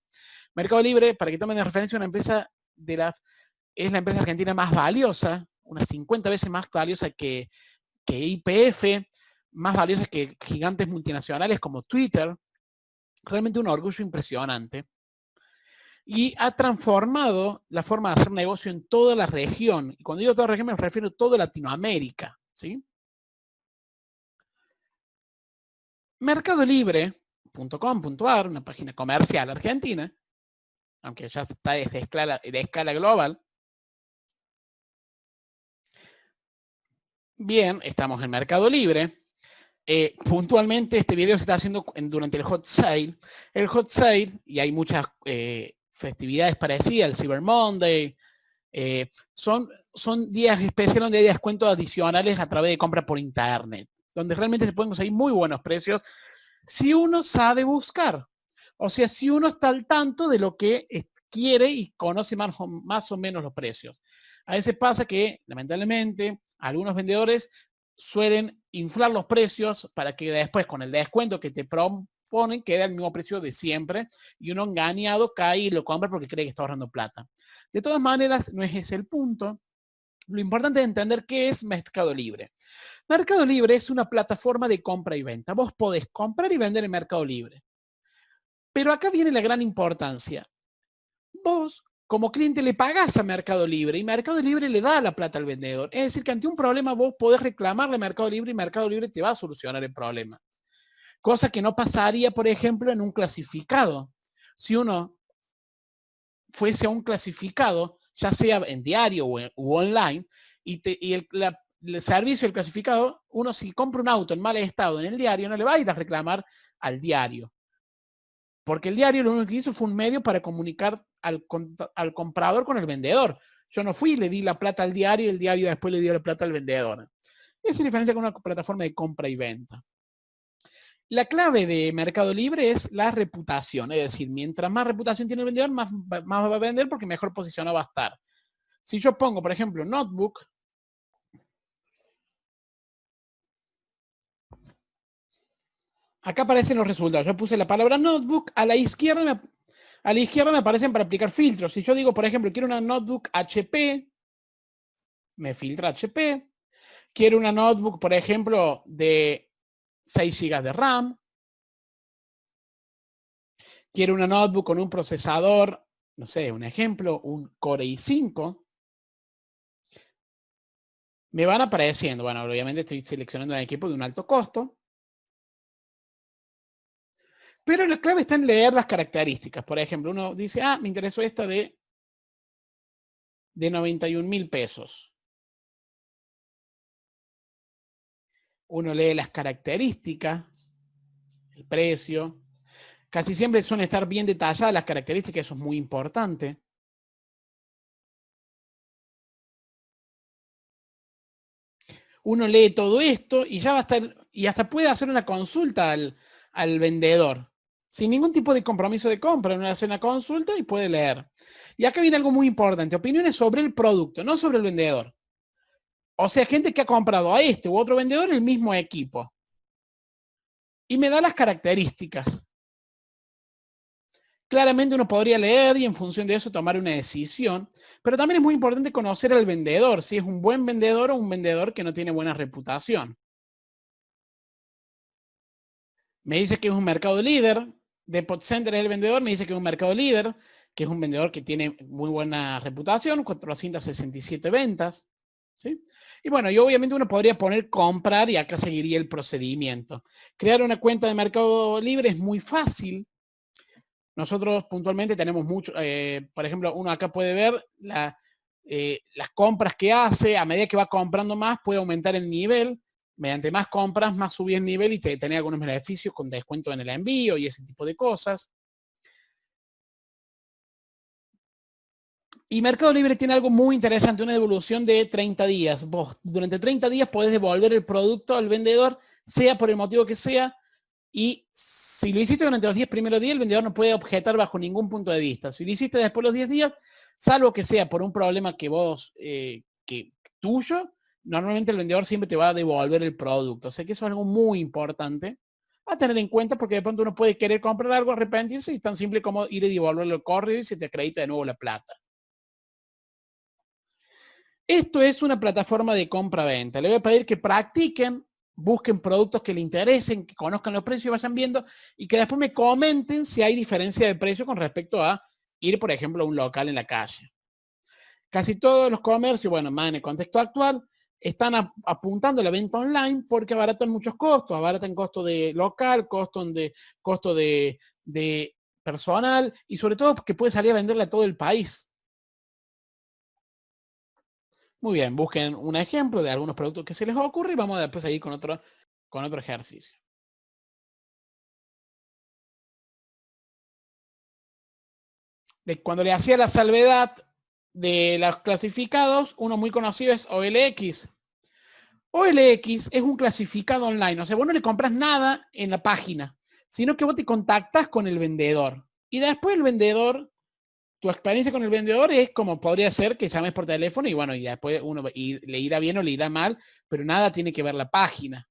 Mercado Libre, para que tomen de referencia, una empresa es la empresa argentina más valiosa, unas 50 veces más valiosa que YPF, más valiosa que gigantes multinacionales como Twitter. Realmente un orgullo impresionante. Y ha transformado la forma de hacer negocio en toda la región. Y cuando digo toda la región me refiero a toda Latinoamérica, ¿sí? Mercadolibre.com.ar, una página comercial argentina, aunque ya está de escala global. Bien, estamos en Mercado Libre. Puntualmente este video se está haciendo durante el Hot Sale. El Hot Sale, y hay muchas festividades parecidas, el Cyber Monday, son días especiales donde hay descuentos adicionales a través de compra por internet, donde realmente se pueden conseguir muy buenos precios si uno sabe buscar. O sea, si uno está al tanto de lo que quiere y conoce más o menos los precios. A veces pasa que, lamentablemente, algunos vendedores suelen inflar los precios para que después, con el descuento que te proponen, quede al mismo precio de siempre y uno engañado cae y lo compra porque cree que está ahorrando plata. De todas maneras, no es ese el punto. Lo importante es entender qué es Mercado Libre. Mercado Libre es una plataforma de compra y venta. Vos podés comprar y vender en Mercado Libre. Pero acá viene la gran importancia. Vos, como cliente, le pagás a Mercado Libre y Mercado Libre le da la plata al vendedor. Es decir, que ante un problema vos podés reclamarle a Mercado Libre y Mercado Libre te va a solucionar el problema. Cosa que no pasaría, por ejemplo, en un clasificado. Si uno fuese a un clasificado, ya sea en diario u online, y el servicio del clasificado, uno si compra un auto en mal estado en el diario, no le va a ir a reclamar al diario. Porque el diario lo único que hizo fue un medio para comunicar al comprador con el vendedor. Yo no fui y le di la plata al diario y el diario después le dio la plata al vendedor. Esa es la diferencia con una plataforma de compra y venta. La clave de Mercado Libre es la reputación. Es decir, mientras más reputación tiene el vendedor, más va a vender porque mejor posicionado va a estar. Si yo pongo, por ejemplo, notebook, acá aparecen los resultados. Yo puse la palabra notebook, a la izquierda me aparecen para aplicar filtros. Si yo digo, por ejemplo, quiero una notebook HP, me filtra HP. Quiero una notebook, por ejemplo, de 6 GB de RAM. Quiero una notebook con un procesador, no sé, un ejemplo, un Core i5. Me van apareciendo, bueno, obviamente estoy seleccionando un equipo de un alto costo. Pero la clave está en leer las características. Por ejemplo, uno dice, me interesó esta de 91.000 pesos. Uno lee las características, el precio. Casi siempre suelen estar bien detalladas las características, eso es muy importante. Uno lee todo esto y ya va a estar, y hasta puede hacer una consulta al vendedor. Sin ningún tipo de compromiso de compra, uno hace una consulta y puede leer. Y acá viene algo muy importante, opiniones sobre el producto, no sobre el vendedor. O sea, gente que ha comprado a este u otro vendedor el mismo equipo. Y me da las características. Claramente uno podría leer y en función de eso tomar una decisión, pero también es muy importante conocer al vendedor, si es un buen vendedor o un vendedor que no tiene buena reputación. Me dice que es un mercado líder, Depot Center es el vendedor, me dice que es un mercado líder, que es un vendedor que tiene muy buena reputación, 467 ventas. ¿sí? Y bueno, y obviamente uno podría poner comprar y acá seguiría el procedimiento. Crear una cuenta de Mercado Libre es muy fácil. Nosotros puntualmente tenemos mucho, por ejemplo, uno acá puede ver las compras que hace. A medida que va comprando más, puede aumentar el nivel. Mediante más compras, más subir el nivel y tener algunos beneficios con descuento en el envío y ese tipo de cosas. Y Mercado Libre tiene algo muy interesante, una devolución de 30 días. Vos durante 30 días podés devolver el producto al vendedor, sea por el motivo que sea, y si lo hiciste durante los 10 primeros días, el vendedor no puede objetar bajo ningún punto de vista. Si lo hiciste después de los 10 días, salvo que sea por un problema que vos, tuyo, normalmente el vendedor siempre te va a devolver el producto. O sea que eso es algo muy importante a tener en cuenta, porque de pronto uno puede querer comprar algo, arrepentirse, y es tan simple como ir y devolverlo al correo y se te acredita de nuevo la plata. Esto es una plataforma de compra-venta. Le voy a pedir que practiquen, busquen productos que les interesen, que conozcan los precios y vayan viendo, y que después me comenten si hay diferencia de precio con respecto a ir, por ejemplo, a un local en la calle. Casi todos los comercios, bueno, más en el contexto actual, están apuntando a la venta online porque abaratan muchos costos. Abaratan costo de local, costo de personal, y sobre todo porque puede salir a venderle a todo el país. Muy bien, busquen un ejemplo de algunos productos que se les ocurre y vamos a después a ir con otro ejercicio. Cuando le hacía la salvedad de los clasificados, uno muy conocido es OLX. OLX es un clasificado online, o sea, vos no le compras nada en la página, sino que vos te contactas con el vendedor. Y después el vendedor, tu experiencia con el vendedor es como podría ser que llames por teléfono y bueno, y después le irá bien o le irá mal, pero nada tiene que ver la página.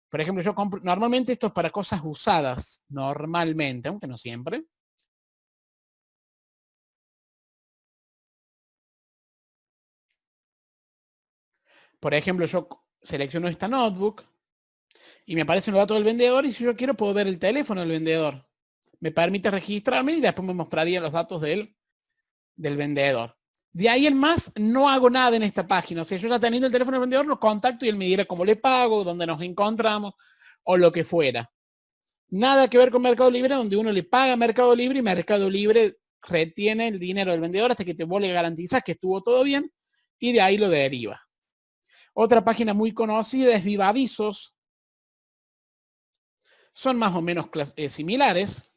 Por ejemplo, yo compro, normalmente esto es para cosas usadas, normalmente, aunque no siempre. Por ejemplo, yo selecciono esta notebook y me aparecen los datos del vendedor, y si yo quiero puedo ver el teléfono del vendedor. Me permite registrarme y después me mostraría los datos del vendedor. De ahí en más, no hago nada en esta página. O sea, yo ya teniendo el teléfono del vendedor, lo contacto y él me dirá cómo le pago, dónde nos encontramos o lo que fuera. Nada que ver con Mercado Libre, donde uno le paga a Mercado Libre y Mercado Libre retiene el dinero del vendedor hasta que vos le garantizas que estuvo todo bien y de ahí lo deriva. Otra página muy conocida es Viva Avisos. Son más o menos similares.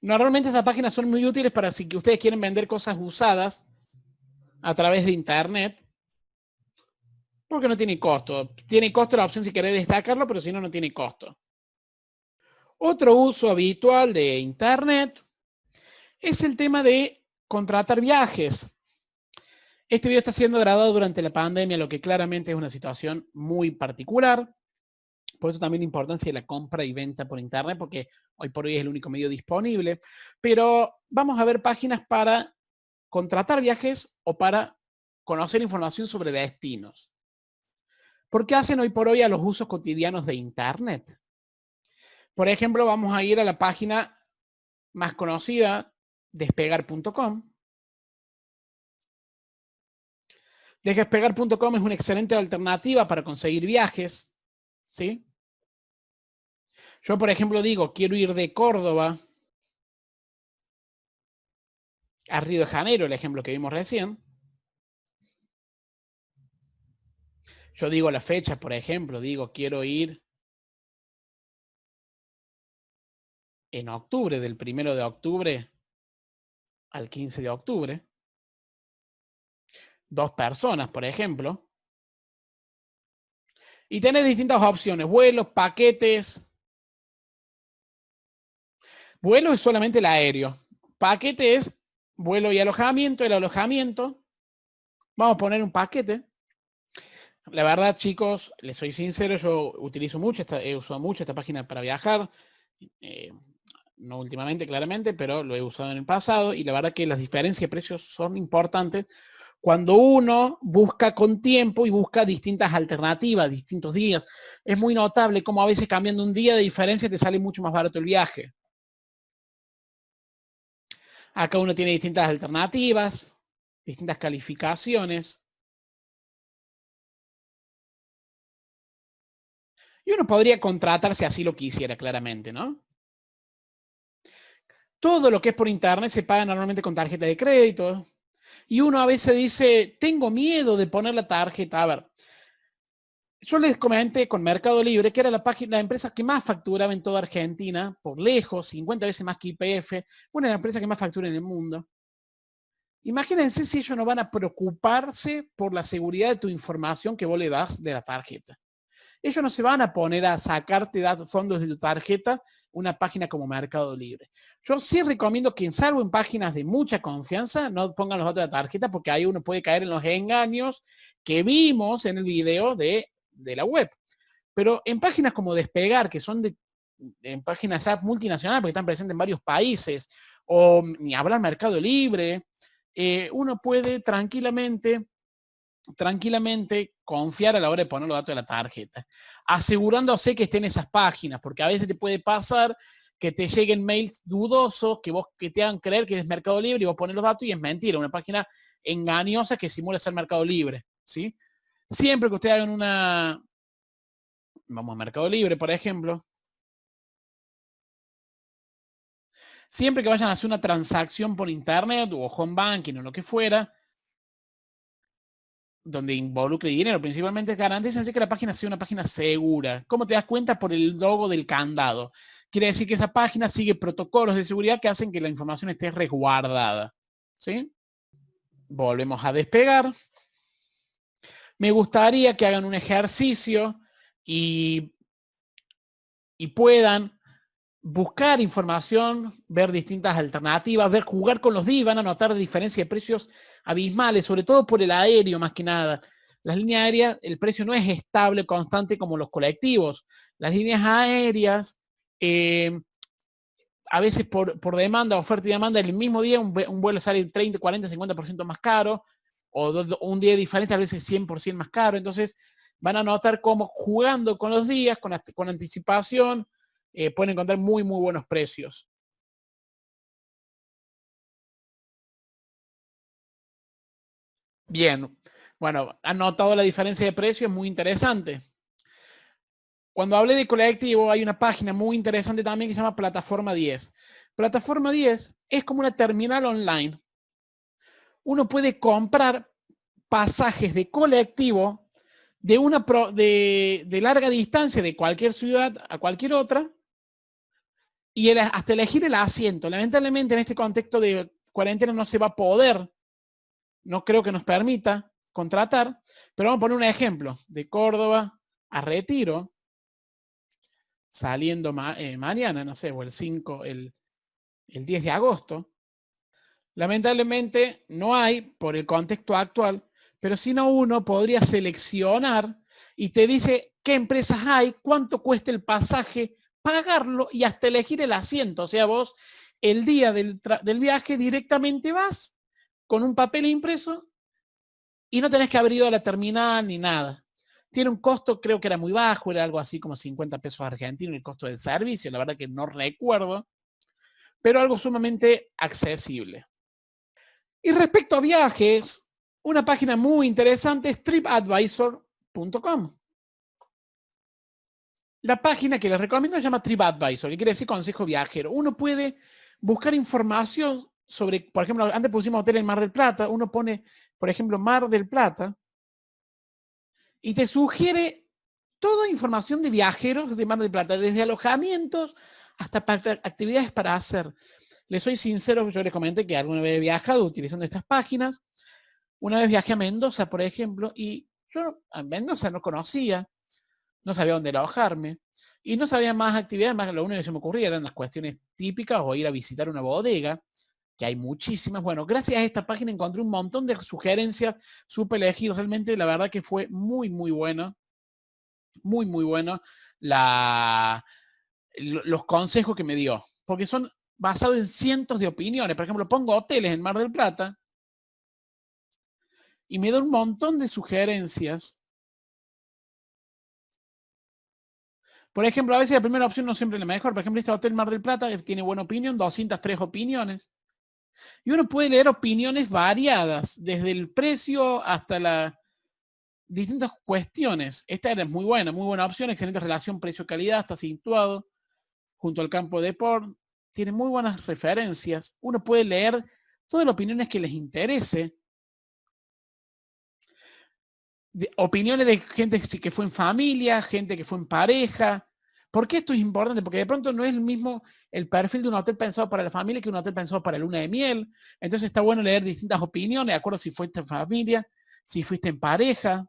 Normalmente estas páginas son muy útiles para si ustedes quieren vender cosas usadas a través de internet, porque no tiene costo. Tiene costo la opción si querés destacarlo, pero si no, no tiene costo. Otro uso habitual de internet es el tema de contratar viajes. Este video está siendo grabado durante la pandemia, lo que claramente es una situación muy particular. Por eso también la importancia de la compra y venta por internet, porque hoy por hoy es el único medio disponible. Pero vamos a ver páginas para contratar viajes o para conocer información sobre destinos. ¿Por qué hacen hoy por hoy a los usos cotidianos de internet? Por ejemplo, vamos a ir a la página más conocida, despegar.com. Despegar.com es una excelente alternativa para conseguir viajes, ¿sí? Yo, por ejemplo, digo, quiero ir de Córdoba a Río de Janeiro, el ejemplo que vimos recién. Yo digo la fecha, por ejemplo, digo, quiero ir en octubre, del 1 de octubre al 15 de octubre. 2 personas, por ejemplo. Y tenés distintas opciones, vuelos, paquetes. Vuelo es solamente el aéreo. Paquete es vuelo y alojamiento. El alojamiento, vamos a poner un paquete. La verdad, chicos, les soy sincero, yo utilizo mucho, he usado mucho esta página para viajar. No últimamente, claramente, pero lo he usado en el pasado. Y la verdad que las diferencias de precios son importantes cuando uno busca con tiempo y busca distintas alternativas, distintos días. Es muy notable cómo a veces cambiando un día de diferencia te sale mucho más barato el viaje. Acá uno tiene distintas alternativas, distintas calificaciones. Y uno podría contratar si así lo quisiera, claramente, ¿no? Todo lo que es por internet se paga normalmente con tarjeta de crédito. Y uno a veces dice, tengo miedo de poner la tarjeta. A ver, yo les comenté con Mercado Libre, que era la empresa que más facturaba en toda Argentina, por lejos, 50 veces más que YPF, una de las empresas que más factura en el mundo. Imagínense si ellos no van a preocuparse por la seguridad de tu información que vos le das de la tarjeta. Ellos no se van a poner a sacarte fondos de tu tarjeta una página como Mercado Libre. Yo sí recomiendo que, salvo en páginas de mucha confianza, no pongan los datos de la tarjeta, porque ahí uno puede caer en los engaños que vimos en el video de la web. Pero en páginas como Despegar, que son en páginas ya multinacionales, porque están presentes en varios países, o ni hablar Mercado Libre, uno puede tranquilamente confiar a la hora de poner los datos de la tarjeta, asegurándose que estén esas páginas, porque a veces te puede pasar que te lleguen mails dudosos, que te hagan creer que es Mercado Libre y vos pones los datos y es mentira, una página engañosa que simula ser Mercado Libre, ¿sí? Siempre que ustedes hagan vamos a Mercado Libre, por ejemplo, siempre que vayan a hacer una transacción por internet o home banking o lo que fuera, donde involucre dinero principalmente, garantícense que la página sea una página segura. ¿Cómo te das cuenta? Por el logo del candado. Quiere decir que esa página sigue protocolos de seguridad que hacen que la información esté resguardada. ¿Sí? Volvemos a Despegar. Me gustaría que hagan un ejercicio y puedan buscar información, ver distintas alternativas, jugar con los días, van a notar diferencia de precios abismales, sobre todo por el aéreo más que nada. Las líneas aéreas, el precio no es estable, constante como los colectivos. Las líneas aéreas, a veces por demanda, oferta y demanda, el mismo día un vuelo sale 30, 40, 50% más caro, o un día de diferencia a veces 100% más caro. Entonces van a notar cómo jugando con los días, con anticipación, pueden encontrar muy, muy buenos precios. Bien, bueno, han notado la diferencia de precio, es muy interesante. Cuando hablé de colectivo, hay una página muy interesante también que se llama Plataforma 10. Plataforma 10 es como una terminal online. Uno puede comprar pasajes de colectivo de larga distancia de cualquier ciudad a cualquier otra, y hasta elegir el asiento. Lamentablemente en este contexto de cuarentena no se va a poder, no creo que nos permita contratar, pero vamos a poner un ejemplo. De Córdoba a Retiro, saliendo mañana, no sé, o el 5, el 10 de agosto. Lamentablemente no hay por el contexto actual, pero si no, uno podría seleccionar y te dice qué empresas hay, cuánto cuesta el pasaje, pagarlo y hasta elegir el asiento. O sea, vos el día del viaje directamente vas con un papel impreso y no tenés que haber ido a la terminal ni nada. Tiene un costo, creo que era muy bajo, era algo así como 50 pesos argentinos el costo del servicio, la verdad que no recuerdo, pero algo sumamente accesible. Y respecto a viajes, una página muy interesante es tripadvisor.com. La página que les recomiendo se llama TripAdvisor, que quiere decir consejo viajero. Uno puede buscar información sobre, por ejemplo, antes pusimos hotel en Mar del Plata, uno pone, por ejemplo, Mar del Plata, y te sugiere toda información de viajeros de Mar del Plata, desde alojamientos hasta actividades para hacer. Les soy sincero, yo les comenté que alguna vez he viajado utilizando estas páginas. Una vez viajé a Mendoza, por ejemplo, y yo a Mendoza no conocía, no sabía dónde alojarme, y no sabía más actividades, más lo único que se me ocurría eran las cuestiones típicas o ir a visitar una bodega, que hay muchísimas. Bueno, gracias a esta página encontré un montón de sugerencias, supe elegir, realmente la verdad que fue muy, muy bueno, muy, muy bueno los consejos que me dio, porque son basados en cientos de opiniones. Por ejemplo, pongo hoteles en Mar del Plata y me da un montón de sugerencias. Por ejemplo, a veces la primera opción no siempre es la mejor. Por ejemplo, este Hotel Mar del Plata tiene buena opinión, 203 opiniones. Y uno puede leer opiniones variadas, desde el precio hasta las distintas cuestiones. Esta es muy buena opción, excelente relación precio-calidad, está situado junto al campo de deporte, tiene muy buenas referencias. Uno puede leer todas las opiniones que les interese. Opiniones de gente que fue en familia, gente que fue en pareja. ¿Por qué esto es importante? Porque de pronto no es el mismo el perfil de un hotel pensado para la familia que un hotel pensado para la luna de miel. Entonces está bueno leer distintas opiniones, de acuerdo si fuiste en familia, si fuiste en pareja,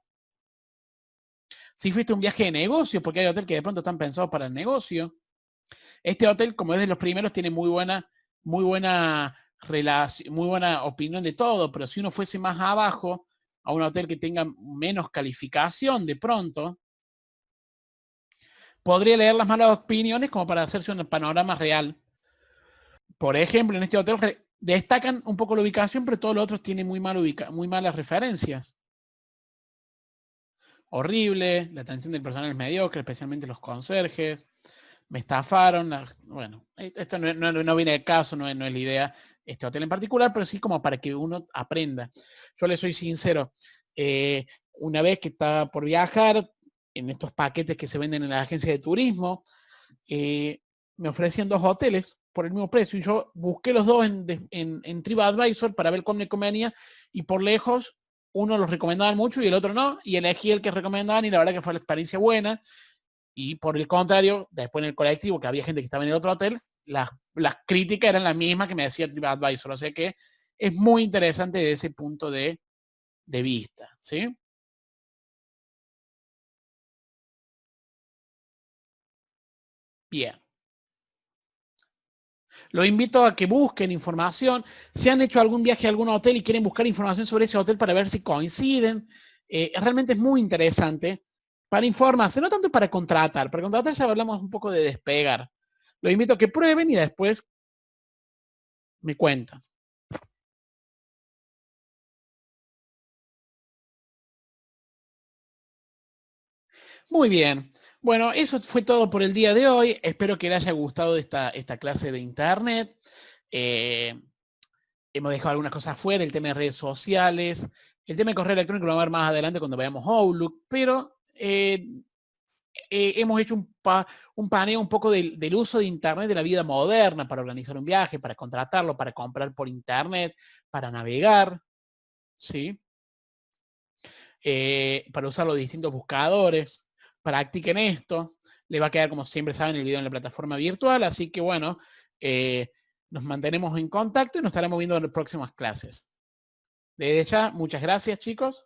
si fuiste un viaje de negocio, porque hay hoteles que de pronto están pensados para el negocio. Este hotel, como es de los primeros, tiene muy buena relación, muy buena opinión de todo, pero si uno fuese más abajo, a un hotel que tenga menos calificación de pronto, podría leer las malas opiniones como para hacerse un panorama real. Por ejemplo, en este hotel destacan un poco la ubicación, pero todos los otros tienen muy malas referencias. Horrible, la atención del personal es mediocre, especialmente los conserjes. Me estafaron. Bueno, esto no viene de caso, no es la idea este hotel en particular, pero sí como para que uno aprenda. Yo le soy sincero, una vez que estaba por viajar, en estos paquetes que se venden en la agencia de turismo, me ofrecían 2 hoteles por el mismo precio, y yo busqué los dos en TripAdvisor para ver cuál me convenía, y por lejos uno los recomendaban mucho y el otro no, y elegí el que recomendaban y la verdad que fue la experiencia buena. Y por el contrario, después en el colectivo, que había gente que estaba en el otro hotel, las críticas eran las mismas que me decía TripAdvisor. O sea que es muy interesante desde ese punto de vista, ¿sí? Bien. Los invito a que busquen información. Si han hecho algún viaje a algún hotel y quieren buscar información sobre ese hotel para ver si coinciden, realmente es muy interesante para informarse, no tanto para contratar. Para contratar ya hablamos un poco de despegar. Los invito a que prueben y después me cuentan. Muy bien. Bueno, eso fue todo por el día de hoy. Espero que les haya gustado esta clase de internet. Hemos dejado algunas cosas fuera, el tema de redes sociales, el tema de correo electrónico lo vamos a ver más adelante cuando veamos Outlook, pero hemos hecho un paneo un poco del uso de internet de la vida moderna para organizar un viaje, para contratarlo, para comprar por internet, para navegar, ¿sí? Para usar los distintos buscadores. Practiquen esto. Les va a quedar, como siempre saben, el video en la plataforma virtual. Así que bueno, nos mantenemos en contacto y nos estaremos viendo en las próximas clases. Desde ya, muchas gracias, chicos.